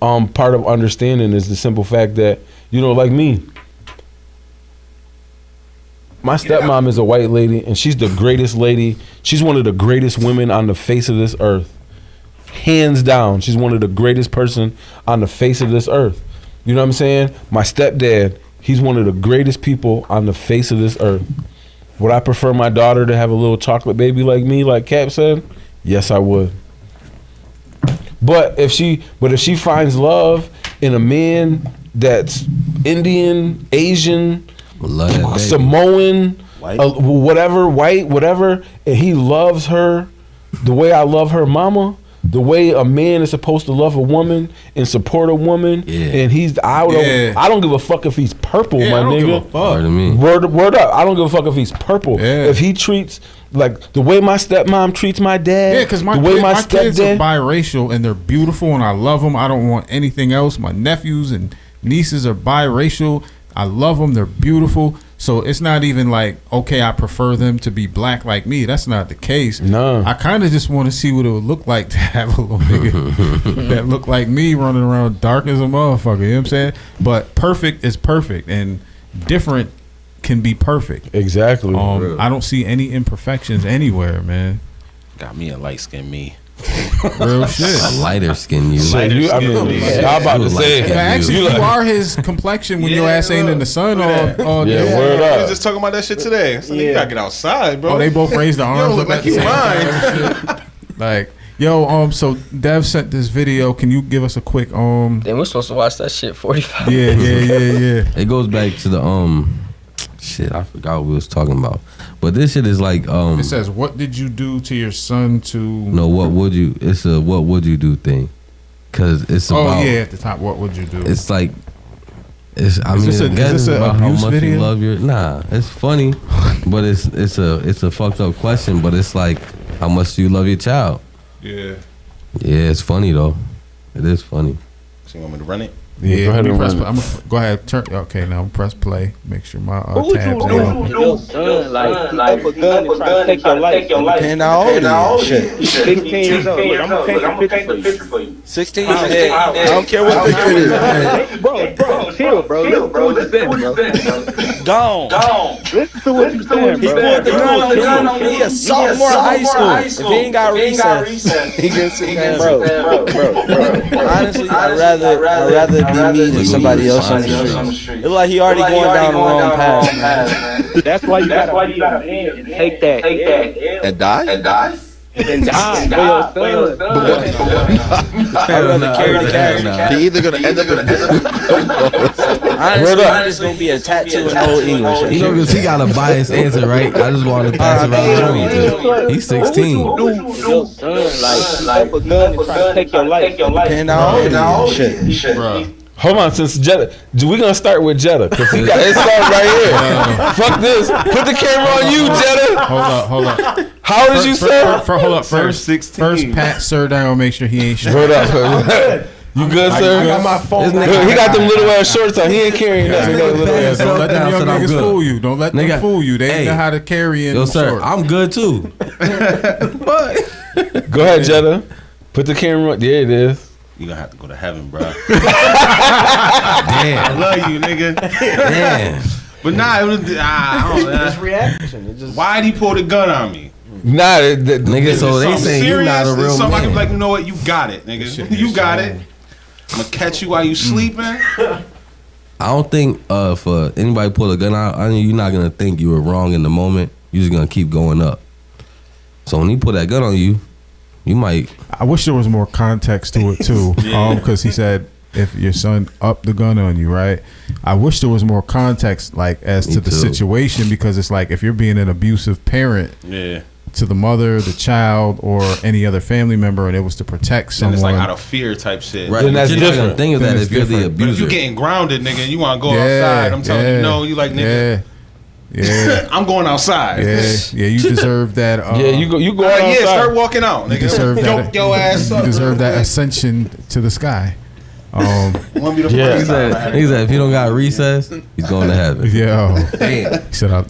Part of understanding is the simple fact that, you know, like me, my stepmom is a white lady, and she's the greatest lady. She's one of the greatest women on the face of this earth. Hands down, she's one of the greatest person on the face of this earth. You know what I'm saying? My stepdad, he's one of the greatest people on the face of this earth. Would I prefer my daughter to have a little chocolate baby like me, like Cap said? Yes, I would. But if she finds love in a man that's Indian, Asian, Samoan, whatever, white, whatever, and he loves her the way I love her mama, the way a man is supposed to love a woman and support a woman, and I don't give a fuck if he's purple, my nigga. Word up. I don't give a fuck if he's purple. If he treats like the way my stepmom treats my dad. Yeah, because my kids are biracial and they're beautiful and I love them. I don't want anything else. My nephews and nieces are biracial. I love them. They're beautiful. So it's not even like, okay, I prefer them to be black like me. That's not the case. No. I kind of just want to see what it would look like to have a little nigga that look like me running around dark as a motherfucker. You know what I'm saying? But perfect is perfect and different can be perfect. Exactly. I don't see any imperfections anywhere, man. Got me a light skin me. Real shit. A lighter skin you. I'm about to say, actually, you are his complexion when your ass ain't in the sun all day. Yeah, word We up. was just talking about that shit today. So you gotta get outside, bro. Oh, they both raised their You arms don't look up like at the you same mine. time. Like, yo, so Dev sent this video. Can you give us a quick Then we're supposed to watch that shit 45. Yeah. It goes back to the shit, I forgot what we was talking about. But this shit is like It says, what did you do to your son to... No, what would you... It's a what would you do thing. Because it's about... Oh, yeah, at the top, what would you do? It's like... Is this a about how abuse much video? you love your... Nah, it's funny. But it's a fucked up question. But it's like, how much do you love your child? Yeah. Yeah, it's funny though. It is funny. So you want me to run it? Yeah, go ahead and press run play. Go ahead, turn. Okay, now press play. Make sure my tabs are on. Your son, like, up a gun and try to take your life. And how old is you? Shit. 16 years old. Look, I'm gonna paint a picture for you. 16? I don't care what the kid is, man. Bro, chill, bro. Listen to what you saying, bro. Gone. Listen to what you saying, He bro. pulled the gun on me. He a sophomore in high school. If he ain't got recess, he can sit down. Bro. Honestly, I'd rather be me than somebody else on the street. It look like he already going down the wrong path, man. That's why you gotta be a man and take that And die? and die for your son. I'd rather carry the cash. He either gonna end up in honestly, mine is gonna be a tattoo in Old English. You know, because he got a biased answer, right? I just wanted to pass it around. He's 16. Your son, like, up a gun and try to take your life. And how old is you? Shit. Bruh. Hold on, since Jetta, we gonna start with Jetta because he got his song right here. Fuck this. Put the camera on you, Jetta. Hold up. How old is you, sir? Hold up. First, 16. First, pat sir down. Make sure he ain't shit. Hold up. You good, sir? I got my phone. He got them little ass shorts on. He ain't carrying nothing. Don't let them young I'm niggas good. fool you. Don't let them fool you. They know how to carry in. Yo, sir, shorts. I'm good too. Go ahead, Jetta. Put the camera on. There it is. You gonna have to go to heaven, bro. Damn. I love you, nigga. Damn. But nah, it was I don't know. This reaction. It just. Why'd he pull the gun on me? Nah, Nigga, so they saying you not a real Somebody man. like, you know what? You got it, nigga. You got it. I'm gonna catch you while you sleeping. I don't think for anybody pull a gun out, I mean, you're not gonna think you were wrong in the moment. You're just gonna keep going up. So when he put that gun on you, you might. I wish there was more context to it too, because he said if your son upped the gun on you, right? I wish there was more context, like as to the situation, because it's like if you're being an abusive parent, to the mother, the child, or any other family member, and it was to protect someone. And it's like out of fear type shit. Right, then that's different. Think of that if you're the abuser. But if you getting grounded, nigga, and you want to go outside, I'm telling you, no, you like, nigga. Yeah. I'm going outside. Yeah, you deserve that. You go outside. Yeah, start walking out, nigga. You deserve that. Your ass up. You deserve that ascension to the sky. Want me to he said if you don't got recess, he's going to heaven. Yeah. Damn. He said, I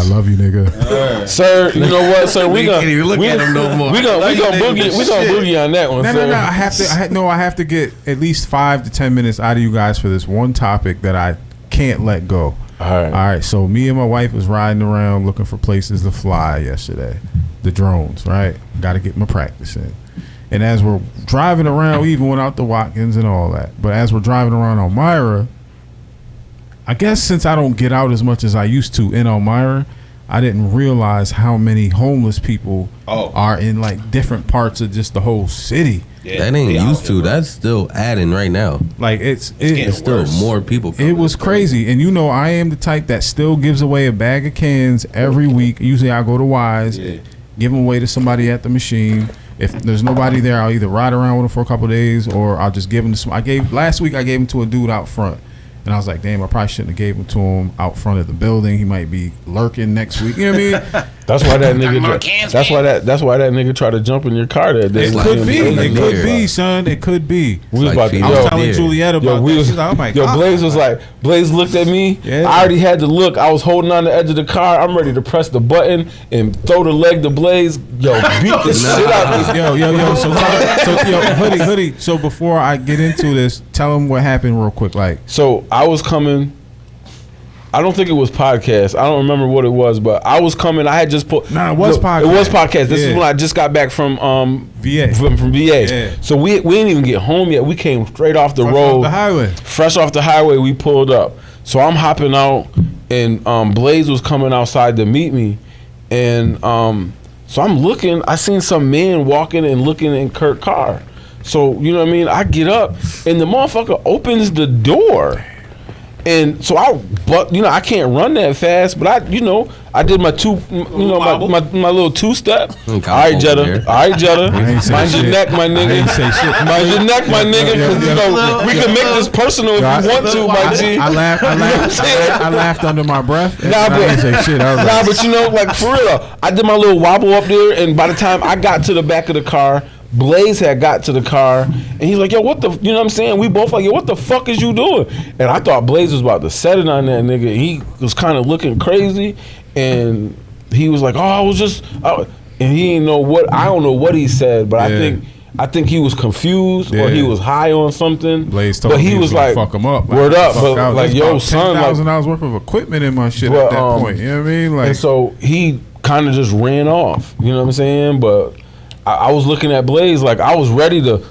love you, nigga. Sir, you know what, sir? We can't even look at him no more. We gonna boogie on that one, sir. No. I have to get at least 5 to 10 minutes out of you guys for this one topic that I can't let go. All right. So me and my wife was riding around looking for places to fly yesterday. The drones, right? Got to get my practice in. And as we're driving around, we even went out to Watkins and all that. But as we're driving around Elmira, I guess since I don't get out as much as I used to in Elmira, I didn't realize how many homeless people are in like different parts of just the whole city. Yeah, that ain't used to. That's still adding right now. Like it's still more people coming. It was crazy. And you know, I am the type that still gives away a bag of cans every week. Usually I go to Wise, give them away to somebody at the machine. If there's nobody there, I'll either ride around with them for a couple of days or I'll just give them to last week I gave them to a dude out front. And I was like, damn, I probably shouldn't have gave him to him out front of the building. He might be lurking next week. You know what I mean? That's why that nigga tried to jump in your car that day. It could be, son. It could be. We was about to, I was telling Juliet about that. She's like, oh my God. Blaze was like, Blaze looked at me. Yeah. I already had to look. I was holding on the edge of the car. I'm ready to press the button and throw the leg to Blaze. Yo, beat the shit out of me. Yo. So hoodie. So before I get into this, tell him what happened real quick. Like, so I was coming. I don't think it was podcast. I don't remember what it was, but I was coming. I had just put. It was podcast. It was podcast. This is when I just got back from VA. From VA. Yeah. So we didn't even get home yet. We came straight off the road. Off the highway. Fresh off the highway, we pulled up. So I'm hopping out, and Blaze was coming outside to meet me, and so I'm looking. I seen some man walking and looking in Kirk's car. So you know what I mean. I get up, and the motherfucker opens the door. And so I can't run that fast, but I did my my little two-step. All right, Jetta. Mind your neck, my nigga. Mind your neck, my nigga. Because we can make this personal if you want to, my G. I laughed under my breath. Nah, but you know, like for real, I did my little wobble up there, and by the time I got to the back of the car, Blaze had got to the car, and he's like, yo, what the, you know what I'm saying? We both like, yo, what the fuck is you doing? And I thought Blaze was about to set it on that nigga. He was kind of looking crazy, and he was like, oh, I was just, and he didn't know what, I don't know what he said, but I think he was confused or he was high on something. Blaze told but me he was like, fuck him up. Word up, but like, yo, son, like $10,000 worth of equipment in my shit at that point. You know what I mean? Like, and so he kind of just ran off. You know what I'm saying? But I was looking at Blaze like I was ready to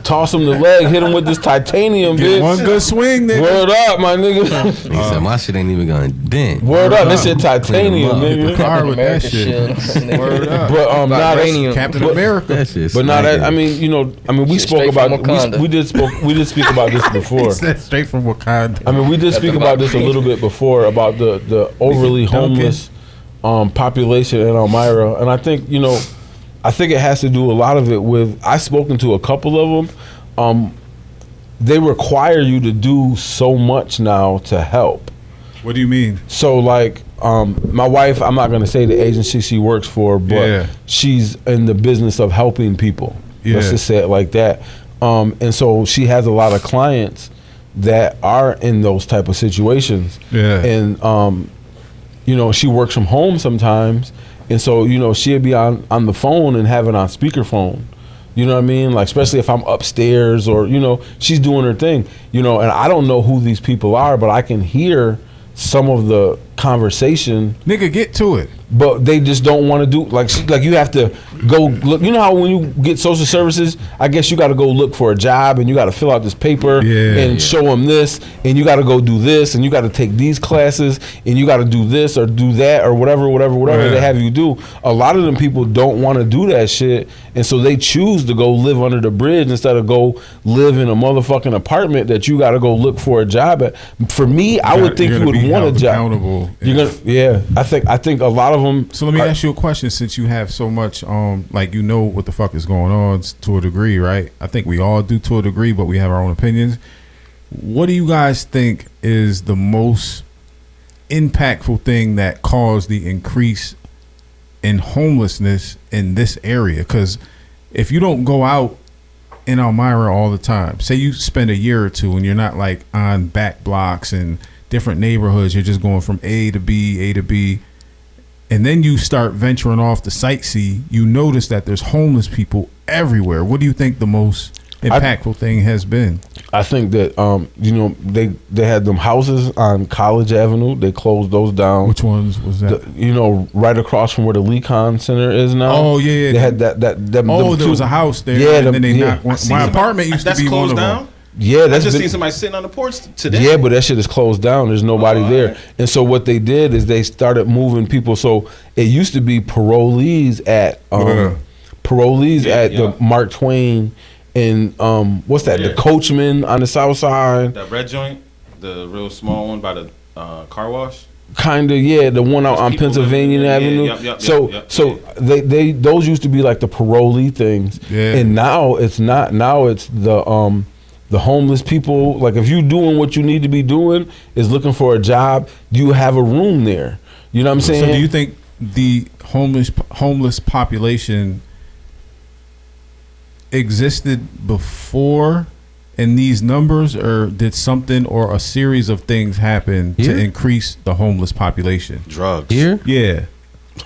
toss him the leg, hit him with this titanium, bitch. One good swing, nigga. Word up, my nigga. He said my shit ain't even gonna dent. Word up, this shit titanium, nigga. The car with that shit. Word up. But Vibranium. Captain America. That shit. But now that we spoke about we did speak about this before. Straight from Wakanda. I mean, we did speak about this a little bit before about the overly homeless population in Elmira, and I think it has to do a lot of it with, I've spoken to a couple of them. they require you to do so much now to help. What do you mean? So like, my wife, I'm not gonna say the agency she works for, but she's in the business of helping people. Let's just say it like that. And so she has a lot of clients that are in those type of situations. And you know, she works from home sometimes, and so you know, she'll be on the phone and have it on speakerphone. You know what I mean? Like, especially if I'm upstairs or, you know, she's doing her thing, you know, and I don't know who these people are, but I can hear some of the conversation. Nigga, get to it. But they just don't want to do, like you have to go look. You know how when you get social services, I guess you got to go look for a job and you got to fill out this paper and show them this, and you got to go do this, and you got to take these classes, and you got to do this or do that or whatever they have you do. A lot of them people don't want to do that shit, and so they choose to go live under the bridge instead of go live in a motherfucking apartment that you got to go look for a job at. For me, I would think you would want a job. You're gonna, I think a lot of them. So let me ask you a question, since you have so much, like, you know what the fuck is going on to a degree, right? I think we all do to a degree, but we have our own opinions. What do you guys think is the most impactful thing that caused the increase in homelessness in this area? Because if you don't go out in Elmira all the time, say you spend a year or two and you're not like on back blocks and different neighborhoods, you're just going from A to B, and then you start venturing off to sightsee, you notice that there's homeless people everywhere. What do you think the most impactful thing has been? I think that you know, they had them houses on College Avenue. They closed those down. Which ones was that? You know, right across from where the Lecon Center is now. Oh yeah, they had that. There was a house there. Yeah, and then they knocked one. My apartment used to be one of them. Yeah, I just seen somebody sitting on the porch today. Yeah, but that shit is closed down. There's nobody there. Right. And so what they did is they started moving people. So it used to be parolees at the Mark Twain and what's that? The Coachman on the south side. That red joint, the real small one by the car wash. Kind of, yeah, the one out on Pennsylvania Avenue. So they those used to be like the parolee things, and now it's not. Now it's the homeless people. Like, if you doing what you need to be doing, is looking for a job, you have a room there. You know what I'm saying? So do you think the homeless population existed before in these numbers, or did something or a series of things happen to increase the homeless population? Drugs. Here? Yeah.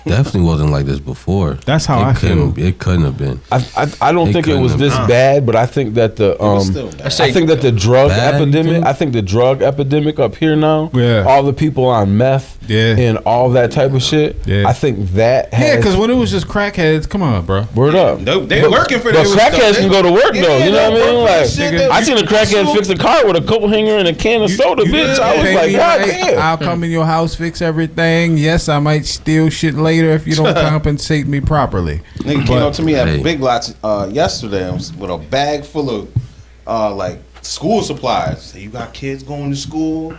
Definitely wasn't like this before. That's how I feel. It couldn't have been. I don't think it was this bad, but I think that the I think that the drug epidemic. I think the drug epidemic up here now. Yeah. All the people on meth. Yeah. And all that type of shit. Yeah. I think that. Yeah, because when it was just crackheads, come on, bro. Word up. No, they working for that. But crackheads can go to work though. You know what I mean? Like, I seen a crackhead fix a car with a coat hanger and a can of soda, bitch. I was like, God damn. I'll come in your house, fix everything. Yes, I might steal shit later if you don't compensate me properly. Nigga came up to me at Big Lots yesterday with a bag full of like school supplies. Say, you got kids going to school?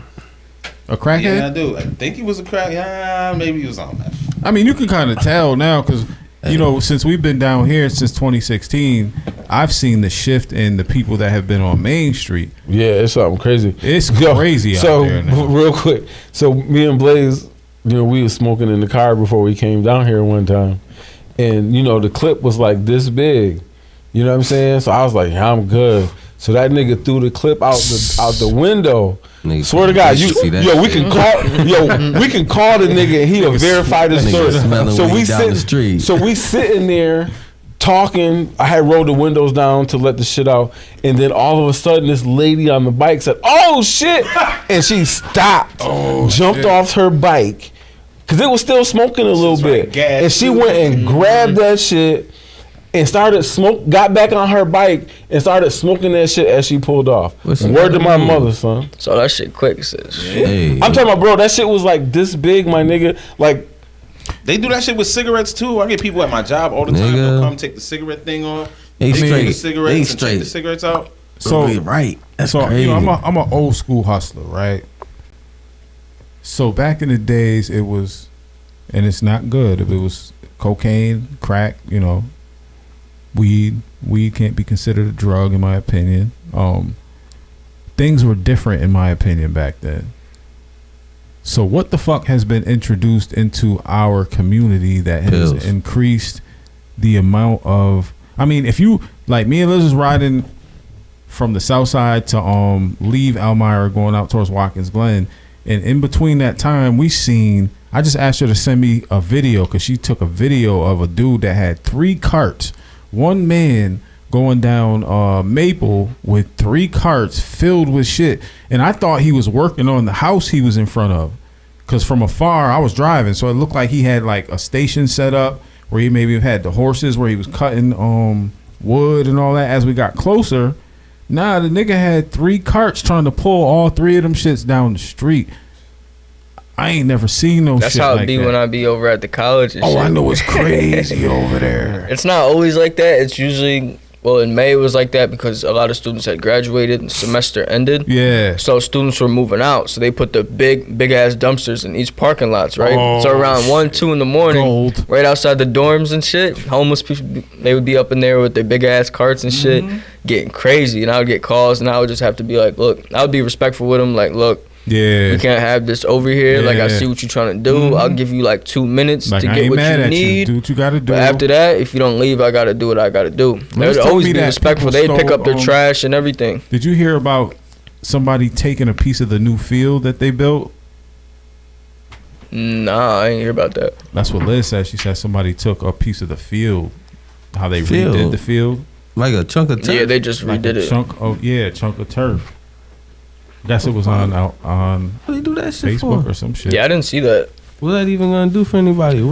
A crackhead? Yeah, I do. I think he was a crack. Yeah, maybe he was on that. I mean, you can kind of tell now because, you know, since we've been down here since 2016, I've seen the shift in the people that have been on Main Street. Yeah, it's something crazy. It's crazy out there now. Real quick. So me and Blaze, you know, we was smoking in the car before we came down here one time. And, you know, the clip was like this big. You know what I'm saying? So I was like, yeah, I'm good. So that nigga threw the clip out the window. Nigga, swear to God, we can call the nigga and he'll verify the story. So we sitting there talking. I had rolled the windows down to let the shit out, and then all of a sudden this lady on the bike said, "Oh shit!" and she stopped, jumped off her bike because it was still smoking a little bit, and she went and grabbed that shit and got back on her bike and started smoking that shit as she pulled off. Word to my mother, son. So that shit quick, sis. Hey. I'm talking about, bro, that shit was like this big, my nigga. Like, they do that shit with cigarettes too. I get people at my job all the time. They'll come take the cigarette thing off. They take the cigarettes and take the cigarettes out. So right. That's so crazy. You know, I'm an old school hustler, right? So back in the days, it was, and it's not good. If it was cocaine, crack, you know, weed can't be considered a drug in my opinion. things were different in my opinion back then. So what the fuck has been introduced into our community that has increased the amount of, I mean, if you, like me and Liz was riding from the south side to leave Elmira going out towards Watkins Glen, and in between that time I just asked her to send me a video because she took a video of a dude that had 3 carts, one man going down Maple with 3 carts filled with shit, and I thought he was working on the house he was in front of, because from afar I was driving, so it looked like he had like a station set up where he maybe had the horses where he was cutting wood and all that. As we got closer, the nigga had 3 carts trying to pull all 3 of them shits down the street. I ain't never seen no shit like that. That's how it be when I be over at the college and shit. I know it's crazy over there. It's not always like that. It's usually, well, in May it was like that because a lot of students had graduated and the semester ended. Yeah. So students were moving out. So they put the big ass dumpsters in each parking lots, right? Oh, so around 1, 2 in the morning, right outside the dorms and shit, homeless people, they would be up in there with their big ass carts and shit, getting crazy. And I would get calls and I would just have to be like, look, I would be respectful with them, like, look, we can't have this over here. Like, I see what you're trying to do. I'll give you like 2 minutes to get what you need. Do what you gotta do. But after that, if you don't leave, I gotta do what I gotta do. They'd always be respectful. They'd pick up their trash and everything. Did you hear about somebody taking a piece of the new field that they built? Nah, I ain't hear about that. That's what Liz said. She said somebody took a piece of the field. How they redid the field. Like a chunk of turf? Yeah, they just redid it. Chunk of turf. I guess it was on what do they do that shit Facebook for? Or some shit. Yeah, I didn't see that. What that even gonna do for anybody?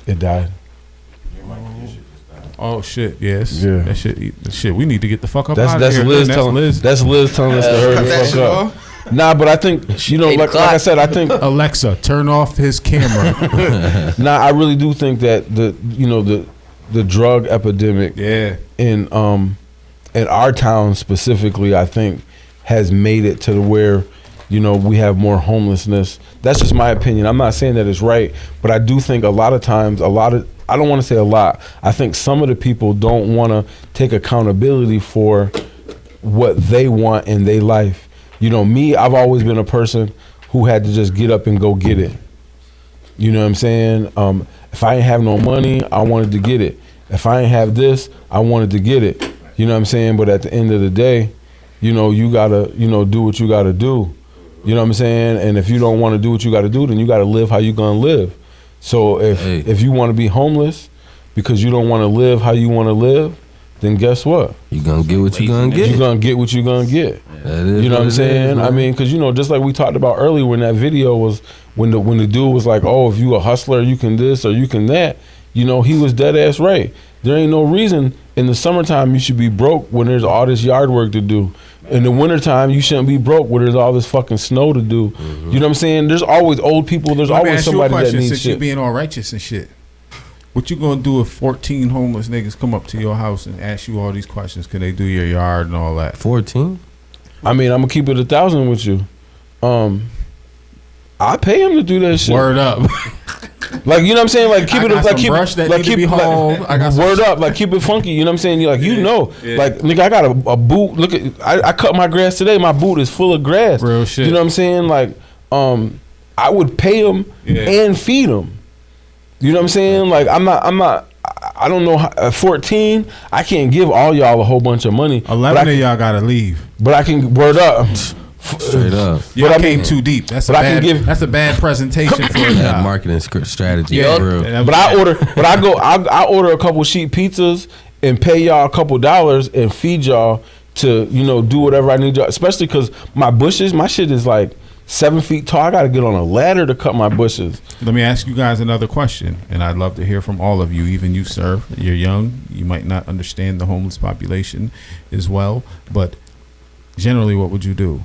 It died. Oh shit! Yes. Yeah. That shit. We need to get the fuck up out of here. That's Liz telling us to hurry the fuck up. Nah, but I think like I said, I think Alexa, turn off his camera. Nah, I really do think that the drug epidemic in our town specifically, I think, has made it to where, we have more homelessness. That's just my opinion. I'm not saying that it's right, but I do think a lot of times, I don't want to say a lot, I think some of the people don't want to take accountability for what they want in their life. Me, I've always been a person who had to just get up and go get it. You know what I'm saying? If I ain't have no money, I wanted to get it. If I ain't have this, I wanted to get it. You know what I'm saying? But at the end of the day, you gotta, do what you gotta do. You know what I'm saying? And if you don't want to do what you gotta do, then you gotta live how you gonna live. So if you want to be homeless because you don't want to live how you want to live, then guess what? You gonna get what you gonna get. You gonna get what you gonna get. That is, you know what I'm saying? I mean, because just like we talked about earlier, when that video was, when the dude was like, oh, if you a hustler, you can this or you can that. He was dead ass right. There ain't no reason in the summertime you should be broke when there's all this yard work to do. In the wintertime, you shouldn't be broke when there's all this fucking snow to do. You know what I'm saying? There's always old people. There's always somebody that needs since shit. You being all righteous and shit, what you gonna do if 14 homeless niggas come up to your house and ask you all these questions? Can they do your yard and all that? 14? I mean, I'm gonna keep it 1,000 with you. I pay him to do that shit. Word up. Like, you know what I'm saying? Like, keep it like keep brush that like keep be home. I got word up, like keep it funky. You know what I'm saying? Like, like, nigga, I got a boot. Look at, I cut my grass today. My boot is full of grass. Real shit. You know what I'm saying? Like, I would pay him and feed him. You know what I'm saying? Like, I don't know. At 14, I can't give all y'all a whole bunch of money. 11 of y'all gotta leave. But I can word up. Straight up. Y'all came too deep. That's a bad presentation for that marketing strategy. Yeah, for real. But I order a couple sheet pizzas and pay y'all a couple dollars and feed y'all to do whatever I need y'all. Especially because my shit is like 7 feet tall. I got to get on a ladder to cut my bushes. Let me ask you guys another question, and I'd love to hear from all of you. Even you, sir, you're young. You might not understand the homeless population as well, but generally, what would you do?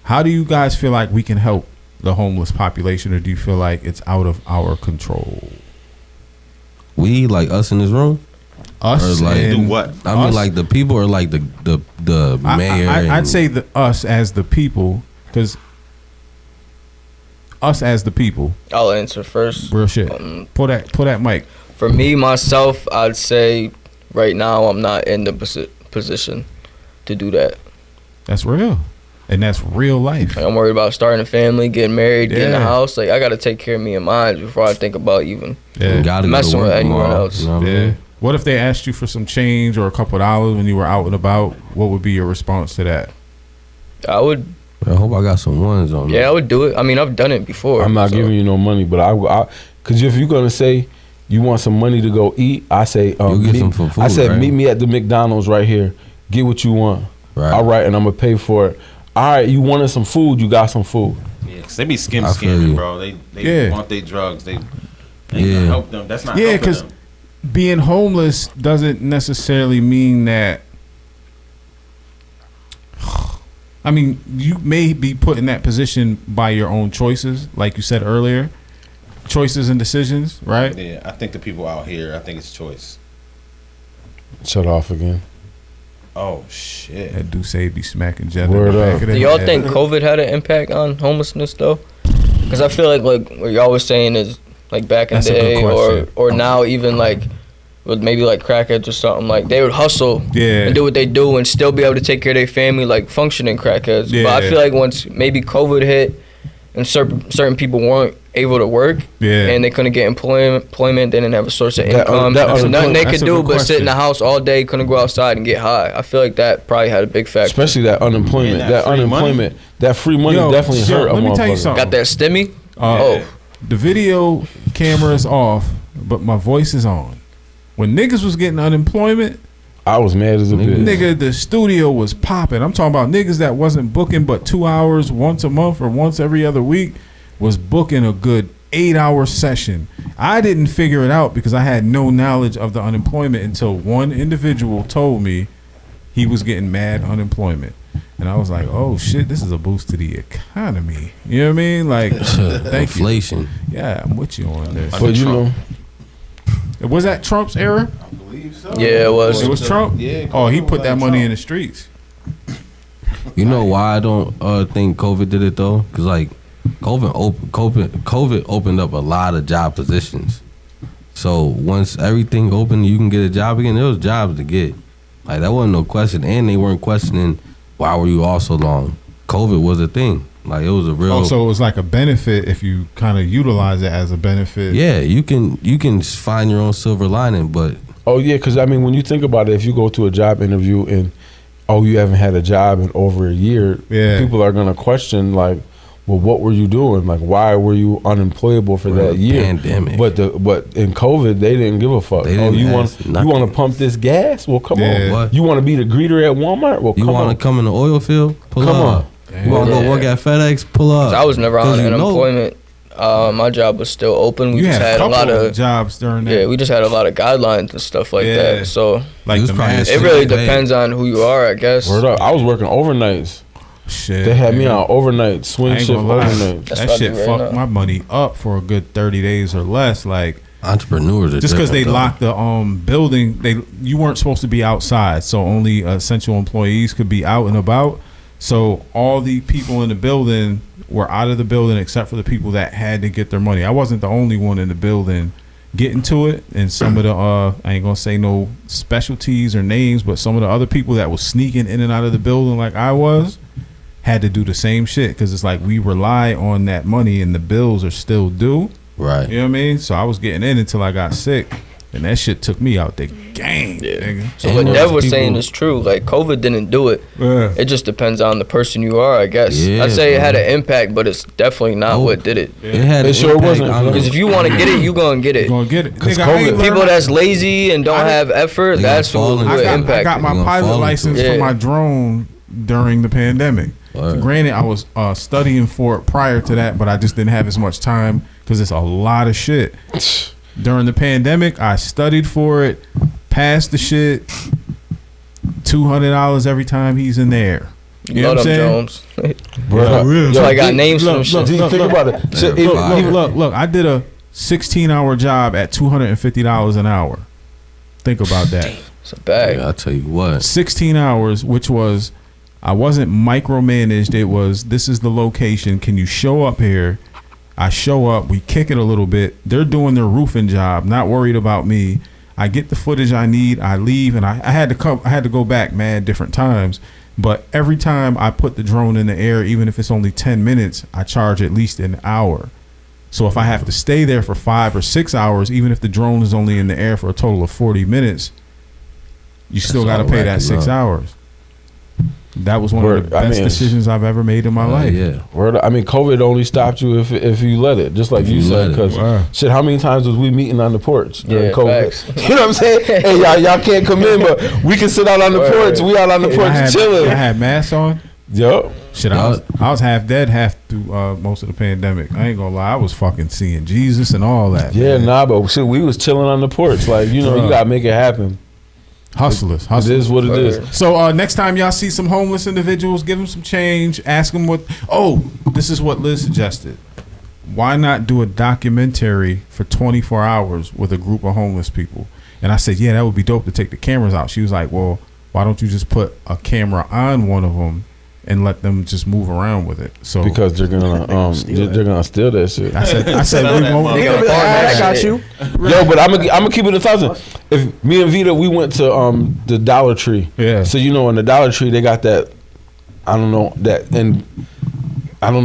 How do you guys feel like we can help the homeless population, or do you feel like it's out of our control? We, like us in this room? Us? Or like, do what? I mean, like the people, or like the mayor? I'd say us as the people, because us as the people. I'll answer first. Real shit. Pull that mic. For me, myself, I'd say right now I'm not in the position to do that. That's real. And that's real life. Like, I'm worried about starting a family, getting married, getting a house. Like, I got to take care of me and mine before I think about even messing with anyone else. You know what I mean? What if they asked you for some change or a couple of dollars when you were out and about? What would be your response to that? I would. I hope I got some ones on. Yeah, I would do it. I mean, I've done it before. I'm not giving you no money, but because if you're gonna say you want some money to go eat, I say get some for food, I said right? meet me at the McDonald's right here. Get what you want. Right. All right, and I'm gonna pay for it. All right, you wanted some food, you got some food. Yeah, 'cause they be scamming, bro. They want their drugs. They gonna help them. That's not helping them. Because being homeless doesn't necessarily mean that. I mean, you may be put in that position by your own choices, like you said earlier. Choices and decisions, right? Yeah, I think the people out here, I think it's choice. Shut off again. Oh shit! That Duce be smacking Jetta. Word up. Do y'all think COVID had an impact on homelessness though? Because I feel like what y'all was saying is like back in the day or now even like with maybe like crackheads or something, like they would hustle and do what they do and still be able to take care of their family like functioning crackheads. Yeah. But I feel like once maybe COVID hit and certain people weren't able to work and they couldn't get employment, they didn't have a source of income. So nothing they could do but sit in the house all day, couldn't go outside and get high. I feel like that probably had a big factor. Especially that unemployment. That free money definitely hurt. Let me tell you something. Got that stimmy? The video camera is off, but my voice is on. When niggas was getting unemployment, I was mad as a bitch. Nigga, the studio was popping. I'm talking about niggas that wasn't booking but 2 hours once a month or once every other week was booking a good 8-hour session. I didn't figure it out because I had no knowledge of the unemployment until one individual told me he was getting mad unemployment. And I was like, oh shit, this is a boost to the economy. You know what I mean? Like, thank inflation. You. Yeah, I'm with you on this. But you know, was that Trump's era? I believe so. Yeah, it was. It was Trump? Yeah. Oh, he put that money in the streets. You know why I don't think COVID did it though? Because like COVID opened up a lot of job positions. So once everything opened, you can get a job again. There was jobs to get. Like that wasn't no question, and they weren't questioning why were you all so long. COVID was a thing. Like it was a real. Oh, so it was like a benefit if you kind of utilize it as a benefit. Yeah, you can find your own silver lining, but oh yeah, because I mean, when you think about it, if you go to a job interview and you haven't had a job in over a year, people are gonna question like, well, what were you doing? Like, why were you unemployable for that year? Pandemic. But in COVID, they didn't give a fuck. You want to pump this gas? Well, come on. What? You want to be the greeter at Walmart? Well, you want to come in the oil field? Pull up. You want to go work at FedEx? Pull up. I was never on unemployment. My job was still open. We just had a lot of jobs during that. Yeah, we just had a lot of guidelines and stuff like that. So like it really depends on who you are, I guess. Word up. I was working overnights. Shit, they had me on overnight, swing shift overnight. That shit fucked my money up for a good 30 days or less. Like entrepreneurs are just because they locked the building, you weren't supposed to be outside, so only essential employees could be out and about. So all the people in the building were out of the building except for the people that had to get their money. I wasn't the only one in the building getting to it, and some of the I ain't gonna say no specialties or names, but some of the other people that was sneaking in and out of the building like I was had to do the same shit because it's like we rely on that money and the bills are still due. Right. You know what I mean? So I was getting in until I got sick, and that shit took me out the game. Yeah. Nigga. So what Dev was saying is true. Like COVID didn't do it. Yeah. It just depends on the person you are, I guess. Yeah, I'd say it had an impact, but it's definitely not what did it. It had it sure wasn't. Because if you want to get it, you gonna get it. Gonna get it. Because people that's lazy and don't have effort, that's who impact. I got my pilot license for my drone during the pandemic. Granted, I was studying for it prior to that, but I just didn't have as much time because it's a lot of shit. During the pandemic, I studied for it, passed the shit, $200 every time he's in there. You know what I'm saying? Jones. Yo, I got names from shit. Think about it. Look, I did a 16-hour job at $250 an hour. Think about that. It's a bag. Yeah, I'll tell you what. 16 hours, which was, I wasn't micromanaged. It was, this is the location. Can you show up here? I show up. We kick it a little bit. They're doing their roofing job, not worried about me. I get the footage I need. I leave, and I had to go back, man, different times. But every time I put the drone in the air, even if it's only 10 minutes, I charge at least an hour. So if I have to stay there for 5 or 6 hours, even if the drone is only in the air for a total of 40 minutes, you still got to pay that 6 hours. That was one of the best decisions I've ever made in my life. Yeah. I mean, COVID only stopped you if you let it, just like you said. Because shit, how many times was we meeting on the porch during COVID? You know what I'm saying? Hey, y'all can't come in, but we can sit out on the porch. We out on the porch chilling. I had masks on. Yup. Shit, I was half dead half through most of the pandemic. I ain't gonna lie, I was fucking seeing Jesus and all that. Yeah, man. But shit, we was chilling on the porch. Like, you know, you gotta make it happen. Hustlers. It is what it is. So next time y'all see some homeless individuals, give them some change. Ask them what. Oh, this is what Liz suggested. Why not do a documentary for 24 hours with a group of homeless people? And I said, yeah, that would be dope to take the cameras out. She was like, well, why don't you just put a camera on one of them and let them just move around with it? So because they're gonna steal that shit. I said we won't. I got you. Yo, but I'm gonna keep it 1,000. If me and Vita, we went to the Dollar Tree. Yeah. So you know, in the Dollar Tree they got that, I don't know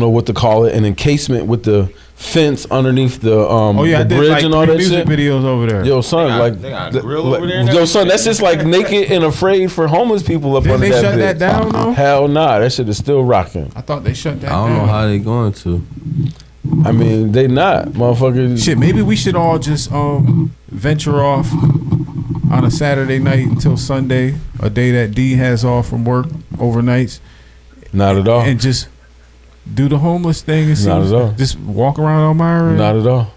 what to call it, an encasement with the fence underneath the the bridge and all that music shit. Videos over there. Yo, son, they got a grill over there. Yo, son, that's just like naked and afraid for homeless people up Didn't under they that shut bitch. that down though? Hell nah, that shit is still rocking. I thought they shut that down. I don't know how they going to. I mean, they not, motherfuckers. Shit, maybe we should all just venture off on a Saturday night until Sunday, a day that D has off from work overnights. Not at all. And just do the homeless thing and see. Not at all. Just walk around Elmira. Not at all.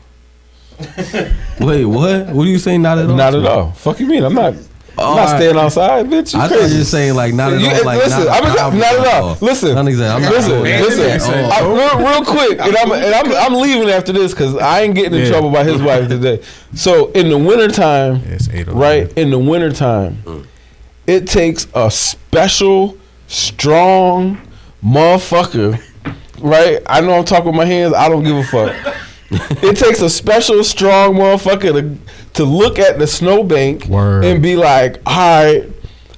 Wait, what? What do you say? Not at all? Not at all. Fuck you mean? I'm not staying outside, bitch. I thought you were saying like not at all. Like listen, not at all. Listen, real quick, and I'm leaving after this because I ain't getting in trouble by his wife today. So in the wintertime, right? In the wintertime, it takes a special, strong motherfucker, right? I know I'm talking with my hands. I don't give a fuck. It takes a special, strong motherfucker to look at the snowbank and be like, all right,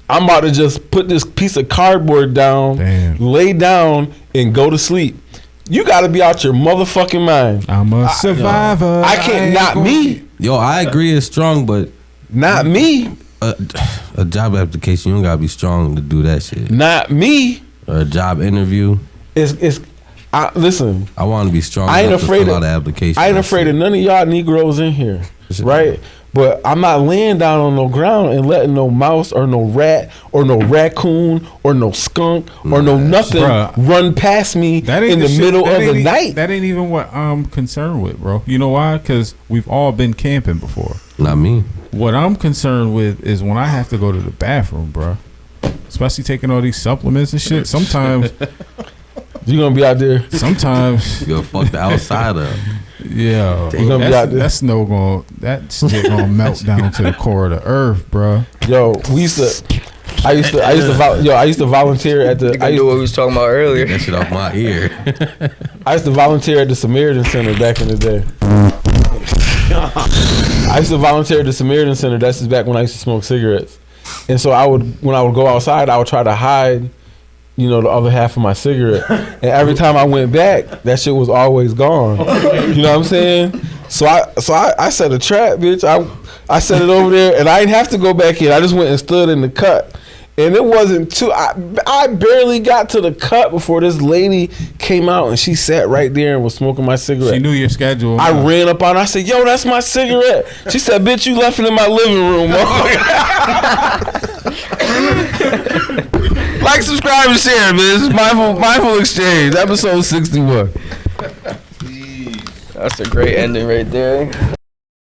I'm about to just put this piece of cardboard down, lay down, and go to sleep. You got to be out your motherfucking mind. I'm a survivor. I can't, not me. Yo, I agree it's strong, but not me. A job application, you don't got to be strong to do that shit. Not me. Or a job interview. Listen. I want to be strong. I ain't afraid of the application. I ain't afraid of none of y'all Negroes in here, right? But I'm not laying down on no ground and letting no mouse or no rat or no raccoon or no skunk or no nothing run past me in the middle of the night. That ain't even what I'm concerned with, bro. You know why? Because we've all been camping before. Not me. What I'm concerned with is when I have to go to the bathroom, bro. Especially taking all these supplements and shit. Sometimes you gonna be out there. Sometimes you gonna fuck the outside up. Yeah, you gonna be out there. That snow that shit gonna melt down to the core of the earth, bro. Yo, I used to volunteer at the. I knew what we was talking about earlier. That shit off my ear. I used to volunteer at the Samaritan Center back in the day. I used to volunteer at the Samaritan Center. That's just back when I used to smoke cigarettes. And so when I would go outside, I would try to hide, the other half of my cigarette. And every time I went back, that shit was always gone. You know what I'm saying? So I set a trap, bitch. I set it over there, and I didn't have to go back in. I just went and stood in the cut. And it wasn't too. I barely got to the cut before this lady came out, and she sat right there and was smoking my cigarette. She knew your schedule. I ran up on her. I said, "Yo, that's my cigarette." She said, "Bitch, you left it in my living room." Like, subscribe, and share, man. Mindful Exchange, episode 61. That's a great ending right there.